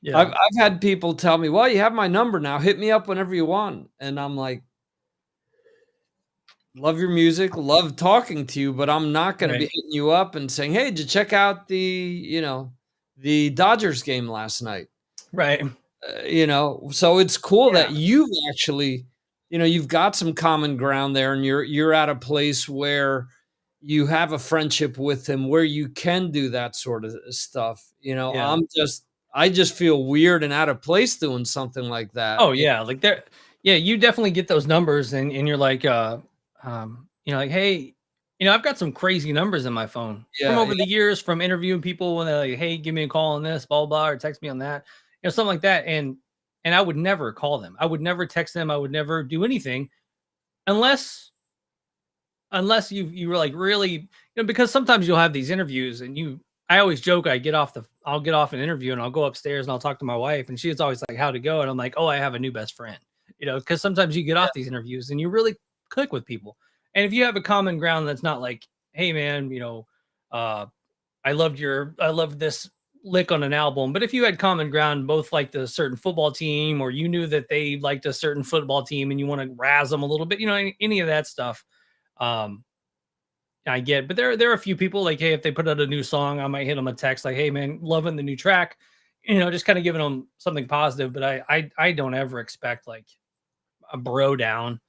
Yeah. I've had people tell me, "Well, you have my number now. Hit me up whenever you want." And I'm like, "Love your music, love talking to you, but I'm not gonna be Right. hitting you up and saying, 'Hey, did you check out the Dodgers game last night?'" Right. So it's cool Yeah. that you've actually, you've got some common ground there, and you're at a place where you have a friendship with him where you can do that sort of stuff. Yeah. I just feel weird and out of place doing something like that. Oh yeah. Like yeah, you definitely get those numbers and you're like, like, hey, I've got some crazy numbers in my phone from Yeah, over the years from interviewing people when they're like, hey, give me a call on this, blah, blah, or text me on that, something like that. And I would never call them. I would never text them. I would never do anything unless you were like really, because sometimes you'll have these interviews and I always joke, I'll get off an interview and I'll go upstairs and I'll talk to my wife and she's always like, how'd it go? And I'm like, oh, I have a new best friend, because sometimes you get yeah, off these interviews and you really click with people. And if you have a common ground that's not like, hey man, I loved this lick on an album. But if you had common ground, both like the certain football team, or you knew that they liked a certain football team and you want to razz them a little bit, any of that stuff. Um, I get, but there are a few people like, hey, if they put out a new song, I might hit them a text like, hey man, loving the new track, just kind of giving them something positive. But I don't ever expect like a bro down.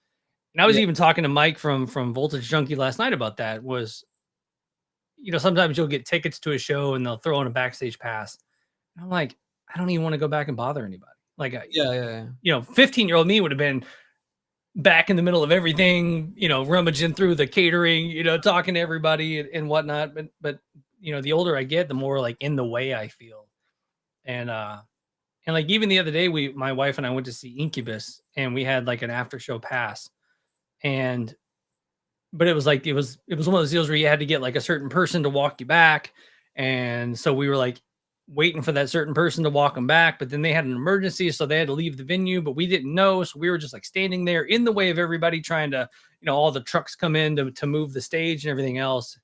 And I was even talking to Mike from Voltage Junkie last night about that. Was, sometimes you'll get tickets to a show and they'll throw in a backstage pass. And I'm like, I don't even want to go back and bother anybody. Like, 15-year-old me would have been back in the middle of everything, rummaging through the catering, talking to everybody and whatnot. But the older I get, the more like in the way I feel. And like even the other day, my wife and I went to see Incubus, and we had like an after show pass. But it was one of those deals where you had to get like a certain person to walk you back. And so we were like waiting for that certain person to walk them back, but then they had an emergency, so they had to leave the venue, but we didn't know. So we were just like standing there in the way of everybody trying to, all the trucks come in to move the stage and everything else.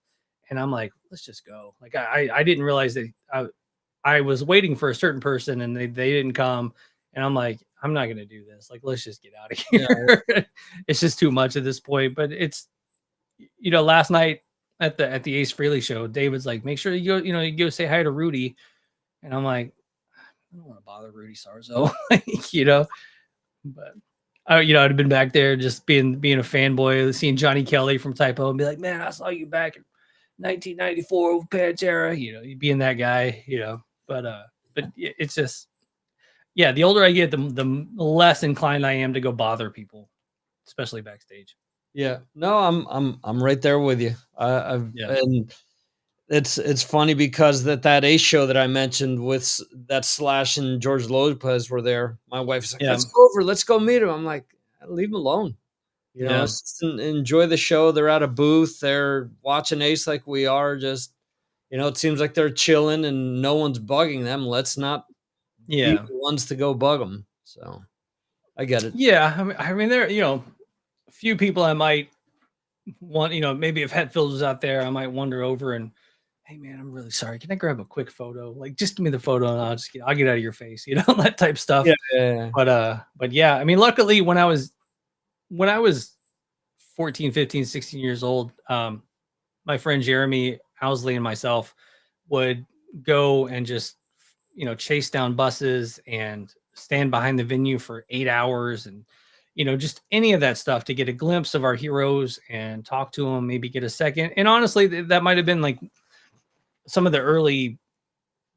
And I'm like, let's just go. Like, I didn't realize that I was waiting for a certain person and they didn't come. And I'm like, I'm not going to do this. Like, let's just get out of here. Yeah. It's just too much at this point. But it's, last night at the Ace Frehley show, David's like, make sure you go, you go say hi to Rudy. And I'm like, I don't want to bother Rudy Sarzo, but I'd have been back there just being a fanboy, seeing Johnny Kelly from Typo and be like, man, I saw you back in 1994 with Pantera, you'd being that guy, but it's just, the older I get, the less inclined I am to go bother people, especially backstage. Yeah, no, I'm right there with you. And it's funny because that Ace show that I mentioned with that Slash and George Lopez were there. My wife's like, let's go meet him. I'm like, leave him alone. Just enjoy the show. They're at a booth. They're watching Ace like we are. Just, it seems like they're chilling and no one's bugging them. Let's not be the ones to go bug them. So I get it. Yeah. I mean, there, a few people I might want, maybe if Hetfield was out there, I might wander over and, hey man, I'm really sorry. Can I grab a quick photo? Like, just give me the photo and I'll get out of your face, that type stuff. Yeah. But yeah, I mean, luckily when I was 14, 15, 16 years old, my friend Jeremy Owsley and myself would go and just, chase down buses and stand behind the venue for 8 hours and, just any of that stuff to get a glimpse of our heroes and talk to them, maybe get a second. And honestly, that might've been like some of the early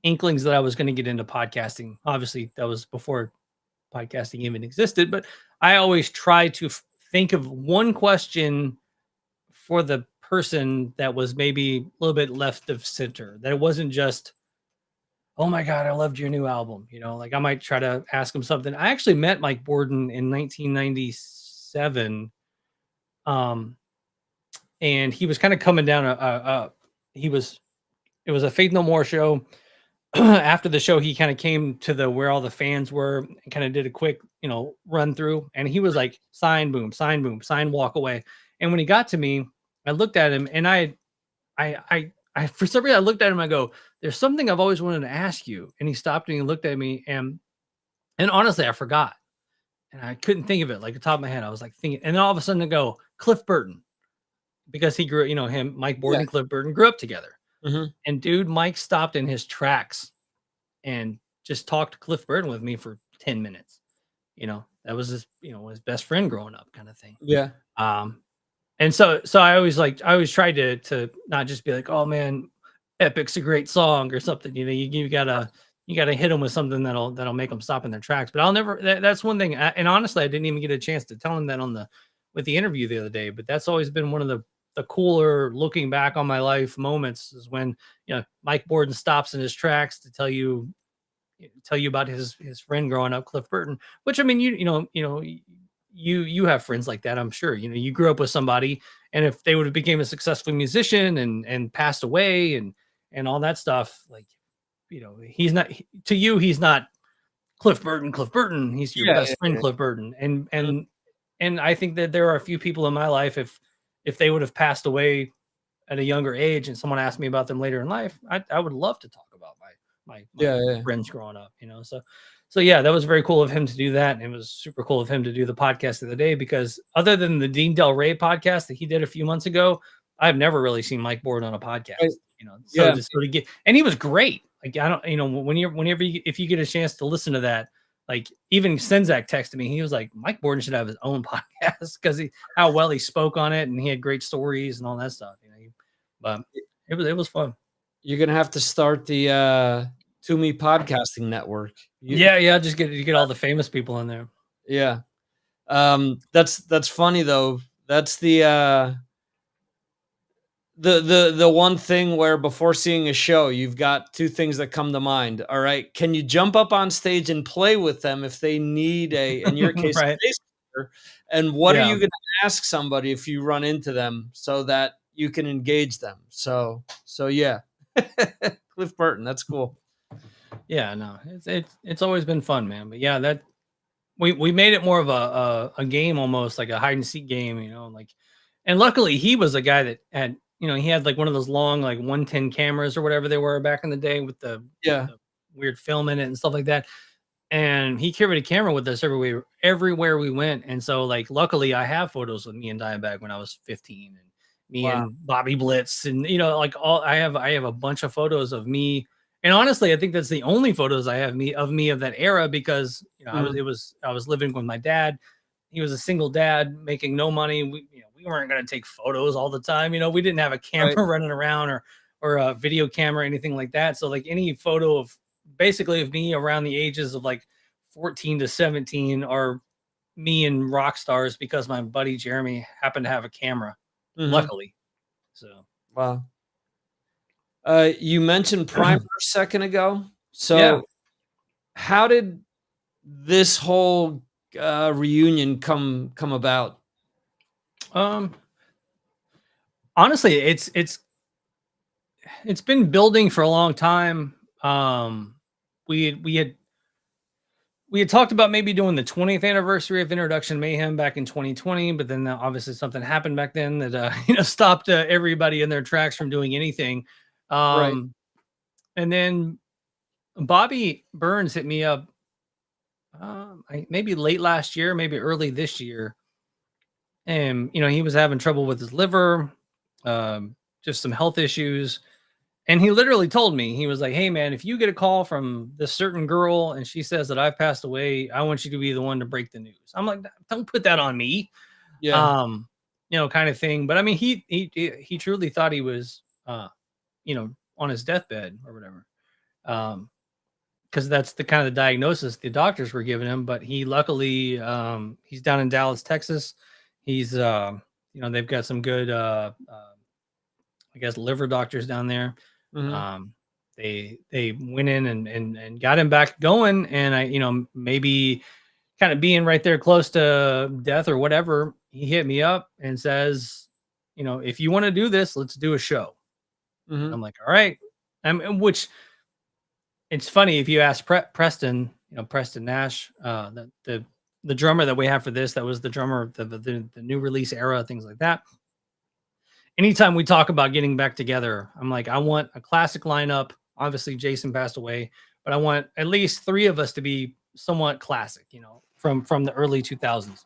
inklings that I was going to get into podcasting. Obviously that was before podcasting even existed, but I always try to think of one question for the person that was maybe a little bit left of center, that it wasn't just, oh my God, I loved your new album. Like I might try to ask him something. I actually met Mike Borden in 1997. And he was kind of coming down it was a Faith No More show. After the show, he kind of came to where all the fans were and kind of did a quick, run through. And he was like, sign, boom, walk away. And when he got to me, I looked at him and I for some reason I looked at him, I go, there's something I've always wanted to ask you. And he stopped and he looked at me and honestly, I forgot. And I couldn't think of it like the top of my head. I was like thinking, and then all of a sudden I go, Cliff Burton, because he grew, Mike Borden and Cliff Burton grew up together. Mm-hmm. And dude, Mike stopped in his tracks and just talked to Cliff Burton with me for 10 minutes. That was his, his best friend growing up kind of thing. Yeah. And so I always tried to not just be like, oh man, Epic's a great song or something. You gotta hit them with something that'll make them stop in their tracks. But I'll never, that's one thing. And honestly, I didn't even get a chance to tell him that with the interview the other day, but that's always been one of the cooler looking back on my life moments is when, Mike Borden stops in his tracks to tell you about his friend growing up, Cliff Burton, which, I mean, you have friends like that. I'm sure, you grew up with somebody, and if they would have became a successful musician and passed away and all that stuff, like, he's not to you, he's not Cliff Burton. He's your best friend, Cliff Burton. And I think that there are a few people in my life, if they would have passed away at a younger age and someone asked me about them later in life, I would love to talk about my friends growing up, So yeah, that was very cool of him to do that. And it was super cool of him to do the podcast of the day, because other than the Dean Del Rey podcast that he did a few months ago, I've never really seen Mike Borden on a podcast, to sort of get, and he was great. Like, I don't, if you get a chance to listen to that, like even Senzak texted me. He was like, Mike Borden should have his own podcast because how well he spoke on it and he had great stories and all that stuff. But it was fun. You're gonna have to start the Toomey podcasting network. Yeah, just you get all the famous people in there. Yeah. That's funny though. That's the one thing where before seeing a show, you've got two things that come to mind. All right. Can you jump up on stage and play with them if they need in your case, right. a bass player? And what are you going to ask somebody if you run into them so that you can engage them? So yeah. Cliff Burton, that's cool. Yeah, no, it's always been fun, man. But yeah, that we made it more of a game, almost like a hide and seek game, like. And luckily, he was a guy that had, he had like one of those long, like 110 cameras or whatever they were back in the day with the weird film in it and stuff like that. And he carried a camera with us everywhere we went. And so, like, luckily, I have photos of me and Dimebag when I was 15, and me and Bobby Blitz, and like I have a bunch of photos of me. And honestly, I think that's the only photos I have of that era, because I was living with my dad. He was a single dad making no money. We weren't going to take photos all the time. We didn't have a camera running around or a video camera or anything like that. So like any photo of basically of me around the ages of like 14 to 17 are me and rock stars, because my buddy Jeremy happened to have a camera, luckily. So, wow. You mentioned Primer a second ago. So how did this whole reunion come about? Honestly, it's been building for a long time. We had talked about maybe doing the 20th anniversary of Introduction Mayhem back in 2020, but then obviously something happened back then that stopped everybody in their tracks from doing anything. And then Bobby Burns hit me up maybe late last year, maybe early this year. And, he was having trouble with his liver, just some health issues. And he literally told me, he was like, hey, man, if you get a call from this certain girl and she says that I've passed away, I want you to be the one to break the news. I'm like, don't put that on me. Yeah. Kind of thing. But I mean, he truly thought he was, on his deathbed or whatever. Because that's the kind of the diagnosis the doctors were giving him. But he luckily, he's down in Dallas, Texas. He's, they've got some good, I guess, liver doctors down there. They went in and got him back going. And maybe kind of being right there close to death or whatever, he hit me up and says, if you want to do this, let's do a show. I'm like, all right. Which it's funny, if you ask Preston, Preston Nash, the drummer that we have for this, that was the drummer of the new release era, things like that. Anytime we talk about getting back together, I'm like, I want a classic lineup. Obviously, Jason passed away, but I want at least 3 of us to be somewhat classic, from the early 2000s.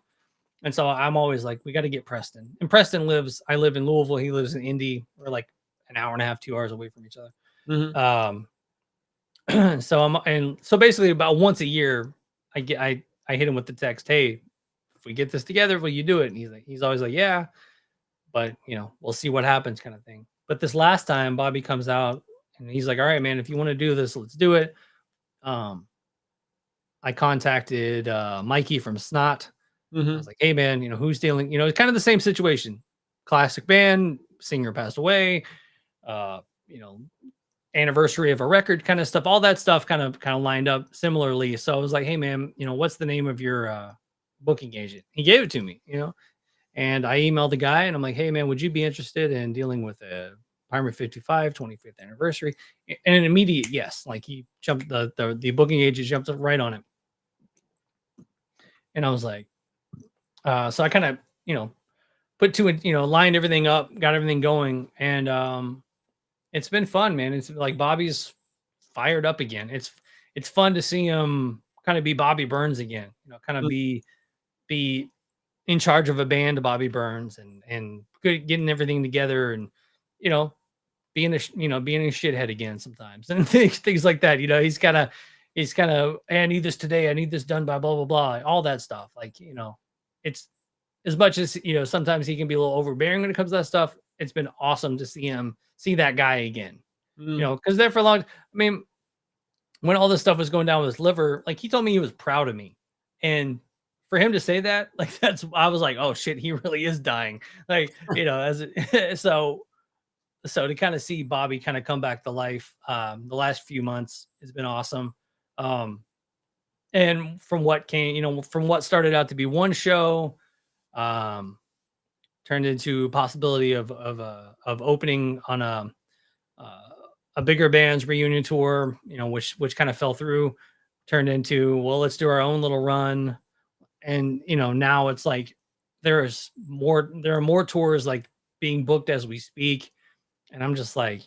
And so I'm always like, we got to get Preston. And Preston I live in Louisville. He lives in Indy. We're like an hour and a half, 2 hours away from each other. So basically about once a year, I hit him with the text, hey, if we get this together, will you do it? And he's always like, yeah, but we'll see what happens, kind of thing. But this last time, Bobby comes out and he's like, all right, man, if you want to do this, let's do it. I contacted Mikey from Snot. I was like, hey, man, who's dealing, it's kind of the same situation. Classic band, singer passed away, anniversary of a record, kind of stuff, all that stuff kind of lined up similarly. So I was like, hey, man, what's the name of your booking agent? He gave it to me, and I emailed the guy and I'm like, hey, man, would you be interested in dealing with a Primer 55 25th anniversary? And an immediate yes. Like, he jumped, the booking agent jumped right on it. And I was like, so I kind of, put to it, lined everything up, got everything going. And it's been fun, man. It's like Bobby's fired up again. It's fun to see him kind of be Bobby Burns again, kind of be in charge of a band, Bobby Burns, and getting everything together, and being a shithead again sometimes, and things like that. He's gotta he's kind of, hey, I need this today. I need this done by blah, blah, blah, all that stuff. Like, it's as much as, sometimes he can be a little overbearing when it comes to that stuff. It's been awesome to see that guy again, because there for a long, I mean, when all this stuff was going down with his liver, like he told me he was proud of me. And for him to say that, like, I was like, oh shit, he really is dying. Like, so to kind of see Bobby kind of come back to life, the last few months has been awesome. And from what came, from what started out to be one show, turned into a possibility of opening on a bigger band's reunion tour, which kind of fell through, turned into, well, let's do our own little run. And, now it's like, there are more tours like being booked as we speak. And I'm just like,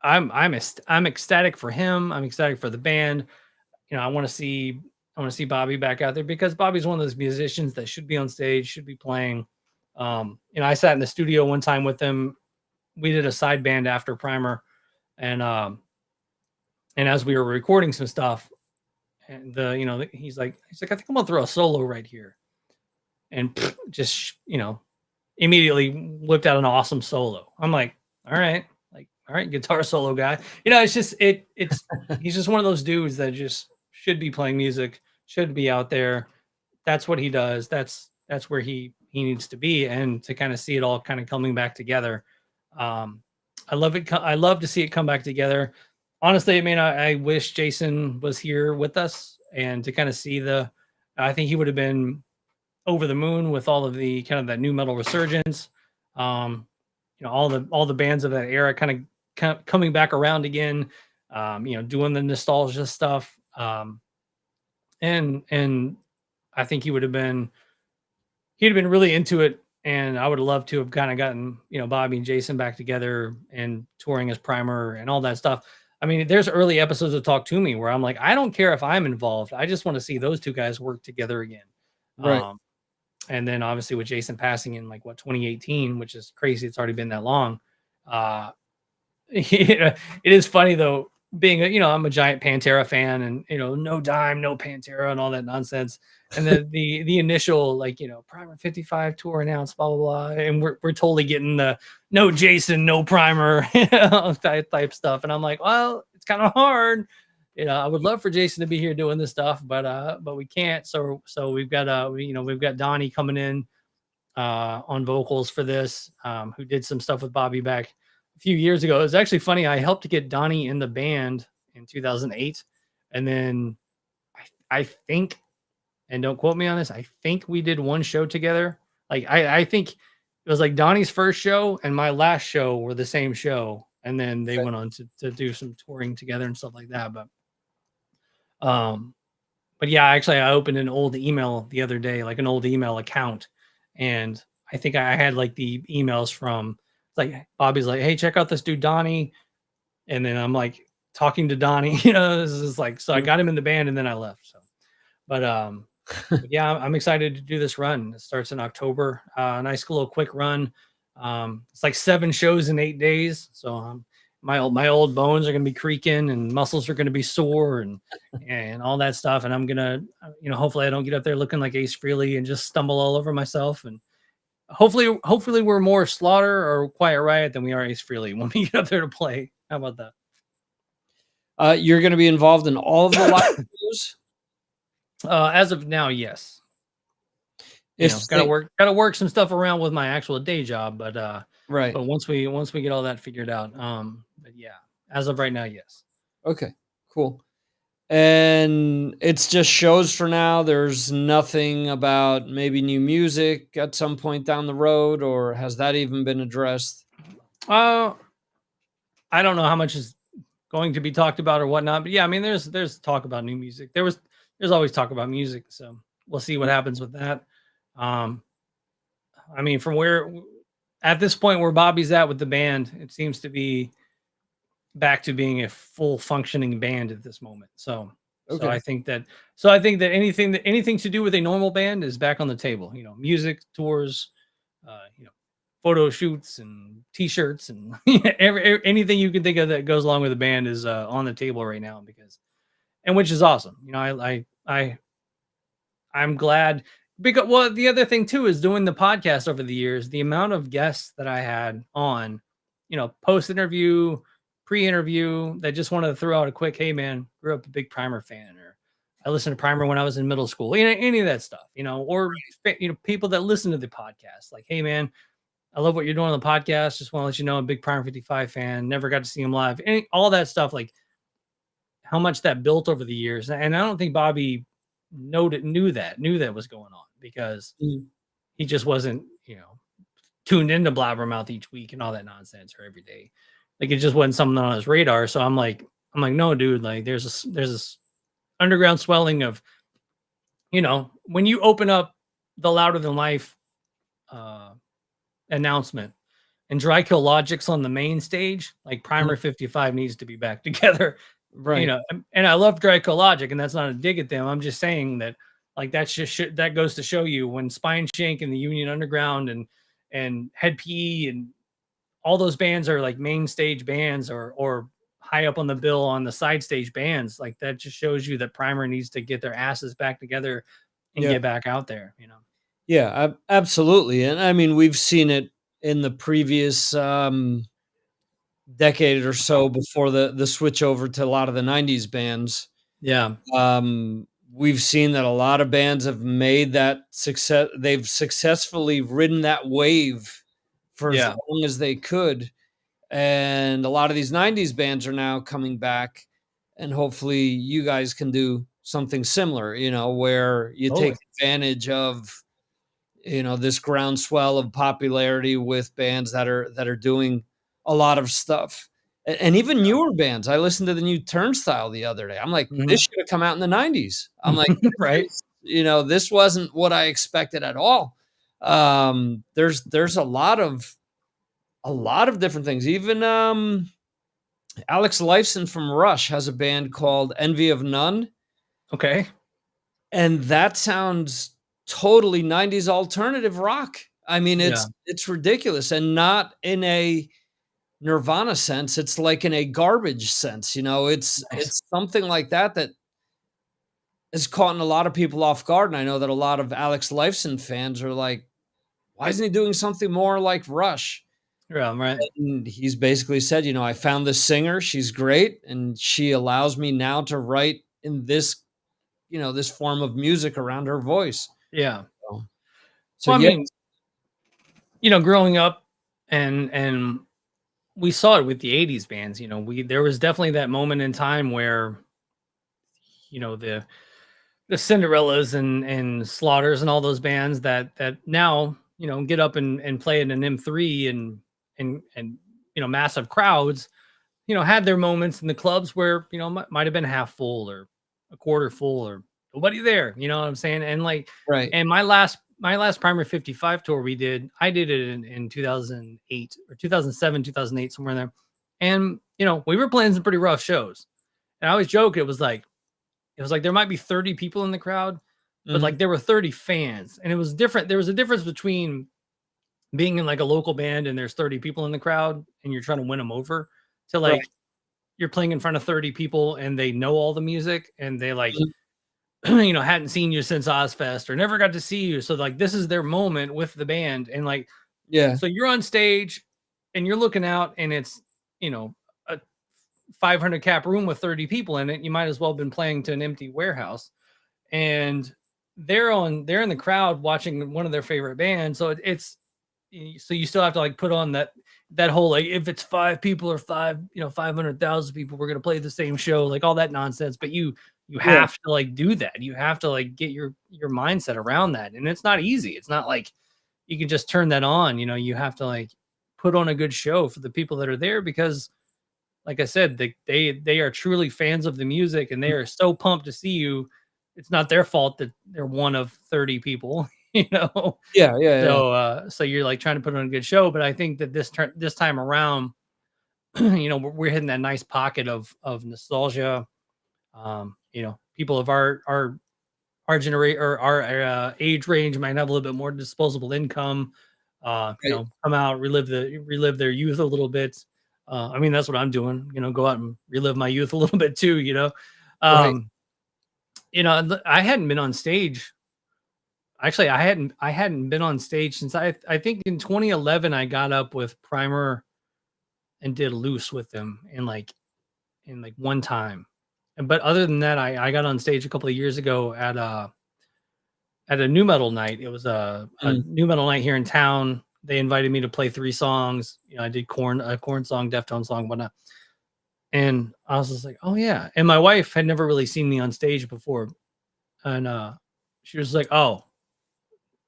I'm ecstatic for him. I'm ecstatic for the band. I want to see Bobby back out there, because Bobby's one of those musicians that should be on stage, should be playing. I sat in the studio one time with him. We did a side band after Primer, and as we were recording some stuff, and he's like, I think I'm gonna throw a solo right here, and just immediately whipped out an awesome solo. I'm like, all right, guitar solo guy. It's just it's he's just one of those dudes that just should be playing music, should be out there. That's what he does. That's where he needs to be, and to kind of see it all kind of coming back together. I love it. I love to see it come back together. Honestly, I mean, I wish Jason was here with us, and to kind of see I think he would have been over the moon with all of the kind of that new metal resurgence. All the bands of that era kind of coming back around again, doing the nostalgia stuff. And I think he'd have been really into it. And I would love to have kind of gotten, Bobby and Jason back together and touring as Primer and all that stuff. I mean, there's early episodes of Talk Toomey where I'm like, I don't care if I'm involved. I just want to see those two guys work together again. Right. And then obviously with Jason passing in 2018, which is crazy. It's already been that long. It is funny though, being I'm a giant Pantera fan, and no Dime, no Pantera, and all that nonsense. And then the initial Primer 55 tour announced, blah blah blah, and we're totally getting the no Jason, no Primer type stuff. And I'm like, well, it's kind of hard. I would love for Jason to be here doing this stuff, but we can't. So we've got we've got Donnie coming in on vocals for this, who did some stuff with Bobby back a few years ago. It was actually funny. I helped to get Donnie in the band in 2008, and then I think, and don't quote me on this, I think we did one show together. I think it was Donnie's first show and my last show were the same show, and then they went on to do some touring together and stuff like that. But yeah, actually I opened an old email the other day, an old email account, and I think I had the emails from Bobby's like, hey, check out this dude Donnie, and then I'm talking to Donnie, this is so I got him in the band and then I left. So but yeah, I'm excited to do this run. It starts in October. Nice little quick run. It's 7 shows in 8 days, so my old bones are going to be creaking and muscles are going to be sore and all that stuff. And I'm going to, hopefully I don't get up there looking like Ace Frehley and just stumble all over myself. And hopefully we're more Slaughter or Quiet Riot than we are Ace Frehley when we get up there to play. How about that? You're going to be involved in all of the live shows? As of now, yes. Gotta work some stuff around with my actual day job, but right. But once we get all that figured out, but yeah, as of right now, yes. Okay, cool. And it's just shows for now. There's nothing about maybe new music at some point down the road, or has that even been addressed? I don't know how much is going to be talked about or whatnot, but yeah, I mean, there's talk about new music. There's always talk about music, so we'll see what happens with that. I mean, from where at this point where Bobby's at with the band, it seems to be back to being a full functioning band at this moment. So I think that anything to do with a normal band is back on the table. Music, tours, photo shoots and t-shirts and anything you can think of that goes along with a band is on the table right now, because and which is awesome. You know, I'm glad because well, the other thing too is doing the podcast over the years, the amount of guests that I had on, you know, post interview, pre interview that just wanted to throw out a quick, hey man, grew up a big Primer fan, or I listened to Primer when I was in middle school, you know, any of that stuff, you know, or you know, people that listen to the podcast, like, hey man, I love what you're doing on the podcast. Just want to let you know I'm a big Primer 55 fan. Never got to see him live. All that stuff, like how much that built over the years. And I don't think Bobby knew that was going on because he just wasn't, you know, tuned into Blabbermouth each week and all that nonsense or every day. Like it just wasn't something on his radar. So I'm like, no, dude, like there's this underground swelling of, you know, when you open up the Louder Than Life announcement and Dry Kill Logic's on the main stage, like Primer 55 needs to be back together. Right. You know, and I love Dry Kill Logic, and that's not a dig at them. I'm just saying that, like, that's just that goes to show you when Spine Shank and the Union Underground and Head PE and all those bands are like main stage bands or high up on the bill on the side stage bands, like that just shows you that Primer needs to get their asses back together and get back out there, you know. Yeah, absolutely. And I mean, we've seen it in the previous decade or so before the switch over to a lot of the 90s bands. Yeah. We've seen that a lot of bands have made that success. They've successfully ridden that wave for as long as they could. And a lot of these 90s bands are now coming back, and hopefully you guys can do something similar, you know, where you take advantage of, you know, this groundswell of popularity with bands that are doing a lot of stuff. And even newer bands. I listened to the new Turnstile the other day. I'm like, this should have come out in the 90s. I'm like, right. You know, this wasn't what I expected at all. There's a lot of different things. Even Alex Lifeson from Rush has a band called Envy of None. Okay. And that sounds totally 90s alternative rock. I mean, it's ridiculous, and not in a Nirvana sense. It's like in a garbage sense, you know. It's something like that has caught a lot of people off guard. And I know that a lot of Alex Lifeson fans are like, why isn't he doing something more like Rush? Yeah, right. And he's basically said, you know, I found this singer, she's great, and she allows me now to write in this, you know, this form of music around her voice. Yeah. So well, I mean, you know, growing up and we saw it with the 80s bands, you know, there was definitely that moment in time where, you know, the Cinderellas and Slaughters and all those bands that now, you know, get up and play in an M3 and you know, massive crowds, you know, had their moments in the clubs where, you know, might have been half full or a quarter full or nobody there, you know what I'm saying? And like, and my last Primer 55 tour I did it in 2008 or 2007, 2008, somewhere in there. And, you know, we were playing some pretty rough shows. And I always joke, it was like there might be 30 people in the crowd, but like there were 30 fans, and it was different. There was a difference between being in like a local band and there's 30 people in the crowd and you're trying to win them over, to like you're playing in front of 30 people and they know all the music and they like, you know, hadn't seen you since Ozfest or never got to see you. So like, this is their moment with the band. And like, so you're on stage and you're looking out and it's, you know, a 500 cap room with 30 people in it. You might as well have been playing to an empty warehouse, and they're in the crowd watching one of their favorite bands. So so you still have to like put on that whole, like, if it's 5 people or 500,000 people, we're going to play the same show, like all that nonsense. But you have to like do that. You have to like get your mindset around that. And it's not easy. It's not like you can just turn that on, you know. You have to like put on a good show for the people that are there, because like I said, they are truly fans of the music and they are so pumped to see you. It's not their fault that they're one of 30 people, you know? So you're like trying to put on a good show. But I think that this time around, you know, we're hitting that nice pocket of nostalgia. You know, people of our generation or our age range might have a little bit more disposable income, you know, come out, relive their youth a little bit. I mean, that's what I'm doing, you know, go out and relive my youth a little bit too, you know. Right. I hadn't been on stage. Actually, I hadn't been on stage since I think in 2011 I got up with Primer and did Loose with them in one time. But other than that, I got on stage a couple of years ago at a new metal night. It was a Mm. new metal night here in town. They invited me to play 3 songs. I did a Corn song, Deftones song, whatnot. And I was just like, oh yeah. And my wife had never really seen me on stage before. And she was like, oh,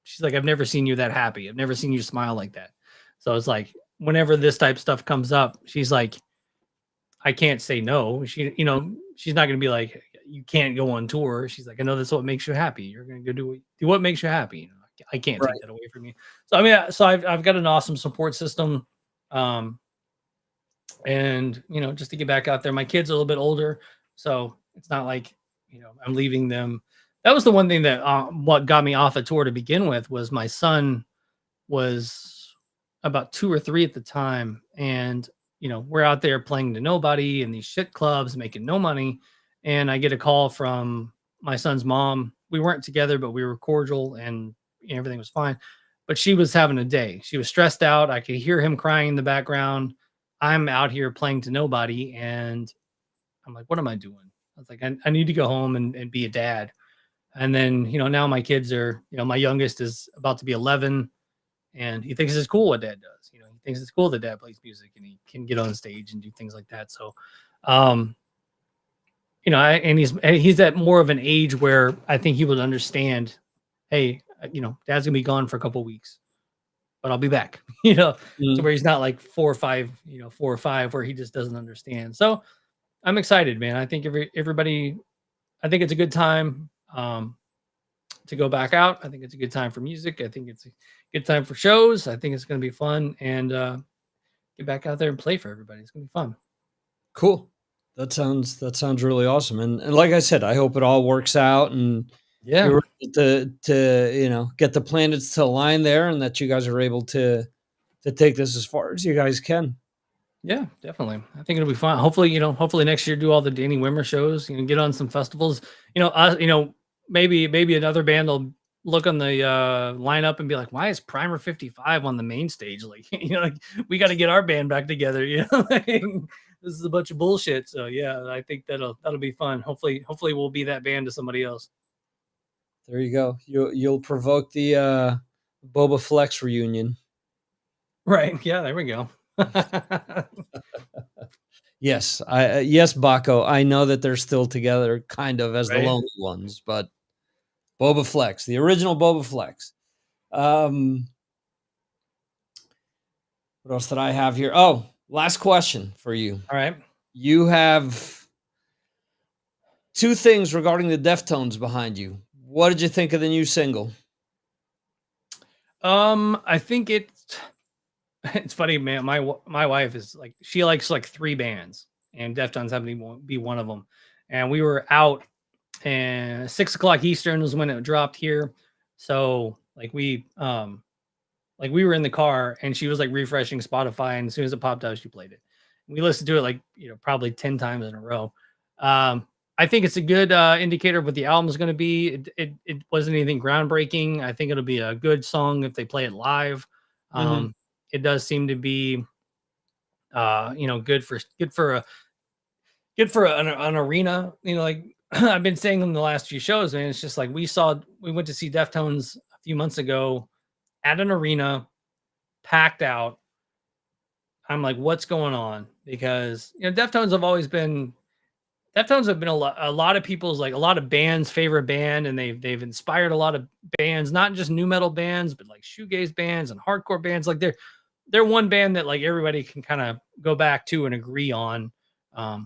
she's like, I've never seen you that happy. I've never seen you smile like that. So it's like, whenever this type of stuff comes up, she's like, I can't say no. She's not going to be like, you can't go on tour. She's like, I know that's what makes you happy. You're going to go do what makes you happy. I can't take Right. that away from you. So, I mean, so I've got an awesome support system. And, just to get back out there, my kid's a little bit older. So it's not like, I'm leaving them. That was the one thing that, what got me off a tour to begin with was my son was about 2 or 3 at the time. And, we're out there playing to nobody in these shit clubs, making no money. And I get a call from my son's mom. We weren't together, but we were cordial and everything was fine. But she was having a day. She was stressed out. I could hear him crying in the background. I'm out here playing to nobody. And I'm like, what am I doing? I was like, I need to go home and be a dad. And then, now my kids are, my youngest is about to be 11 and he thinks it's cool what dad does. He thinks it's cool that dad plays music and he can get on stage and do things like that. So, and he's at more of an age where I think he would understand, hey, dad's gonna be gone for a couple of weeks, but I'll be back, to Mm. where he's not like 4 or 5, where he just doesn't understand. So I'm excited, man. I think everybody, I think it's a good time to go back out. I think it's a good time for music. I think it's a good time for shows. I think it's going to be fun and get back out there and play for everybody. It's going to be fun. Cool. That sounds really awesome. And like I said, I hope it all works out and Yeah. you're able to get the planets to align there and that you guys are able to take this as far as you guys can. Yeah, definitely. I think it'll be fun. Hopefully next year do all the Danny Wimmer shows, get on some festivals. Maybe another band will look on the lineup and be like, why is Primer 55 on the main stage? Like, like we got to get our band back together. Like, this is a bunch of bullshit. So yeah, I think that'll be fun. Hopefully we'll be that band to somebody else. There you go. You'll provoke the Boba Flex reunion. Right. Yeah, there we go. Yes, yes, Baco. I know that they're still together, kind of as the Right. lonely ones, but Boba Flex, the original Boba Flex. What else did I have here? Oh, last question for you. All right. You have 2 things regarding the Deftones behind you. What did you think of the new single? I think it's funny, man. My wife is like, she likes like 3 bands, and Deftones happened to be one of them. And we were out, and 6:00 Eastern was when it dropped here. So like we were in the car, and she was like refreshing Spotify, and as soon as it popped up, she played it. We listened to it like probably 10 times in a row. I think it's a good indicator of what the album is going to be. It wasn't anything groundbreaking. I think it'll be a good song if they play it live. It does seem to be, good for an arena. Like I've been saying in the last few shows, man. It's just like we went to see Deftones a few months ago at an arena, packed out. I'm like, what's going on? Because Deftones have been a lot of people's, like a lot of bands' favorite band, and they've inspired a lot of bands, not just new metal bands, but like shoegaze bands and hardcore bands. Like they're one band that like everybody can kind of go back to and agree on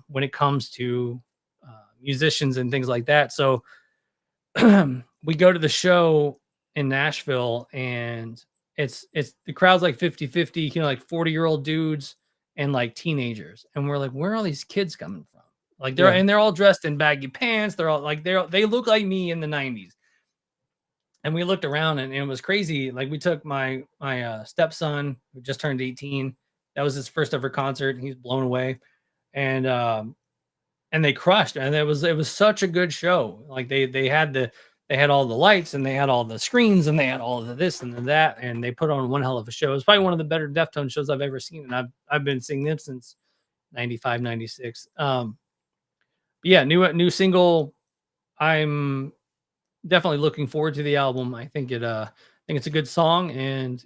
when it comes to musicians and things like that. So we go to the show in Nashville, and it's the crowd's like 50-50, like 40-year-old dudes and like teenagers, and we're like, where are all these kids coming from? Like they're all dressed in baggy pants. They're all like they look like me in the 90s. And we looked around, and it was crazy. Like we took my stepson, who just turned 18. That was his first ever concert, and he's blown away. And they crushed, and it was such a good show. Like they had all the lights, and they had all the screens, and they had all of this and that, and they put on one hell of a show. It's probably one of the better Deftones shows I've ever seen, and I've been seeing them since 95, 96. Yeah, new single. I'm definitely looking forward to the album. I think it's a good song, and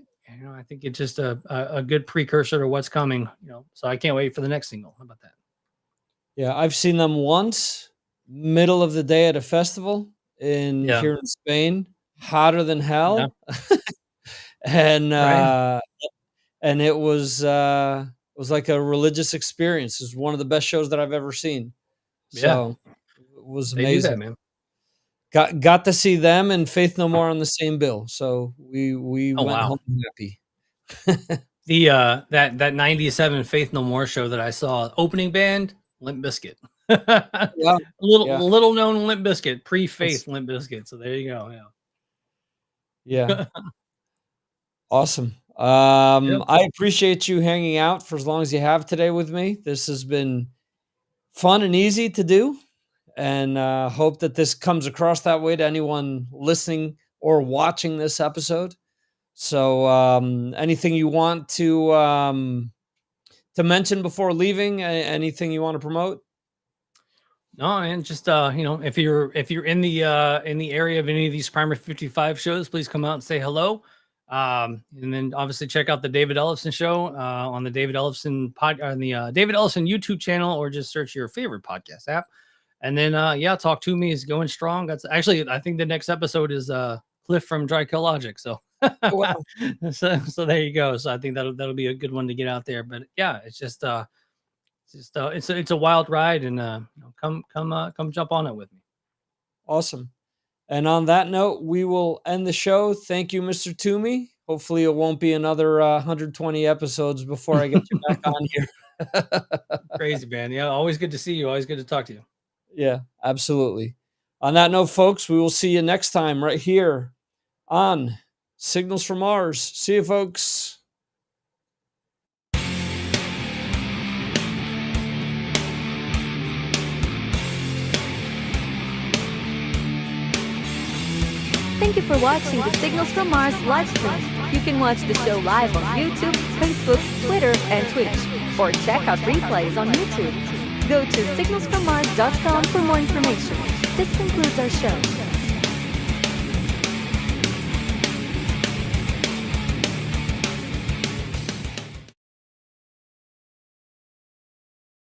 I think it's just a good precursor to what's coming. So I can't wait for the next single. How about that? Yeah, I've seen them once, middle of the day at a festival here in Spain, hotter than hell, and Right. and it was like a religious experience. It was one of the best shows that I've ever seen. Yeah, So it was they do that, amazing. man. Got to see them and Faith No More on the same bill. So we Oh went wow. home happy. The that 97 Faith No More show that I saw, opening band, Limp Bizkit. Yeah, yeah. little known Limp Bizkit, pre-Faith Limp Bizkit. So there you go. Yeah. Awesome. Yep. I appreciate you hanging out for as long as you have today with me. This has been fun and easy to do, and hope that this comes across that way to anyone listening or watching this episode. So, anything you want to mention before leaving? Anything you want to promote? No, and just if you're in the area of any of these Primer 55 shows, please come out and say hello. And then obviously check out the David Ellefson show on the David Ellefson David Ellefson YouTube channel, or just search your favorite podcast app. And then Talk Toomey is going strong. That's actually, I think the next episode is Cliff from Dry Kill Logic. So Oh, wow. so there you go. So I think that'll be a good one to get out there. But yeah, it's just it's a wild ride, and come jump on it with me. Awesome. And on that note, we will end the show. Thank you, Mr. Toomey. Hopefully it won't be another 120 episodes before I get you back on here. Crazy, man. Yeah, always good to see you. Always good to talk to you. Yeah, absolutely. On that note, folks, we will see you next time right here on Signals from Mars. See you, folks. Thank you for watching the Signals from Mars live stream. You can watch the show live on YouTube, Facebook, Twitter, and Twitch, or check out replays on YouTube. Go to signalsfrommars.com for more information. This concludes our show.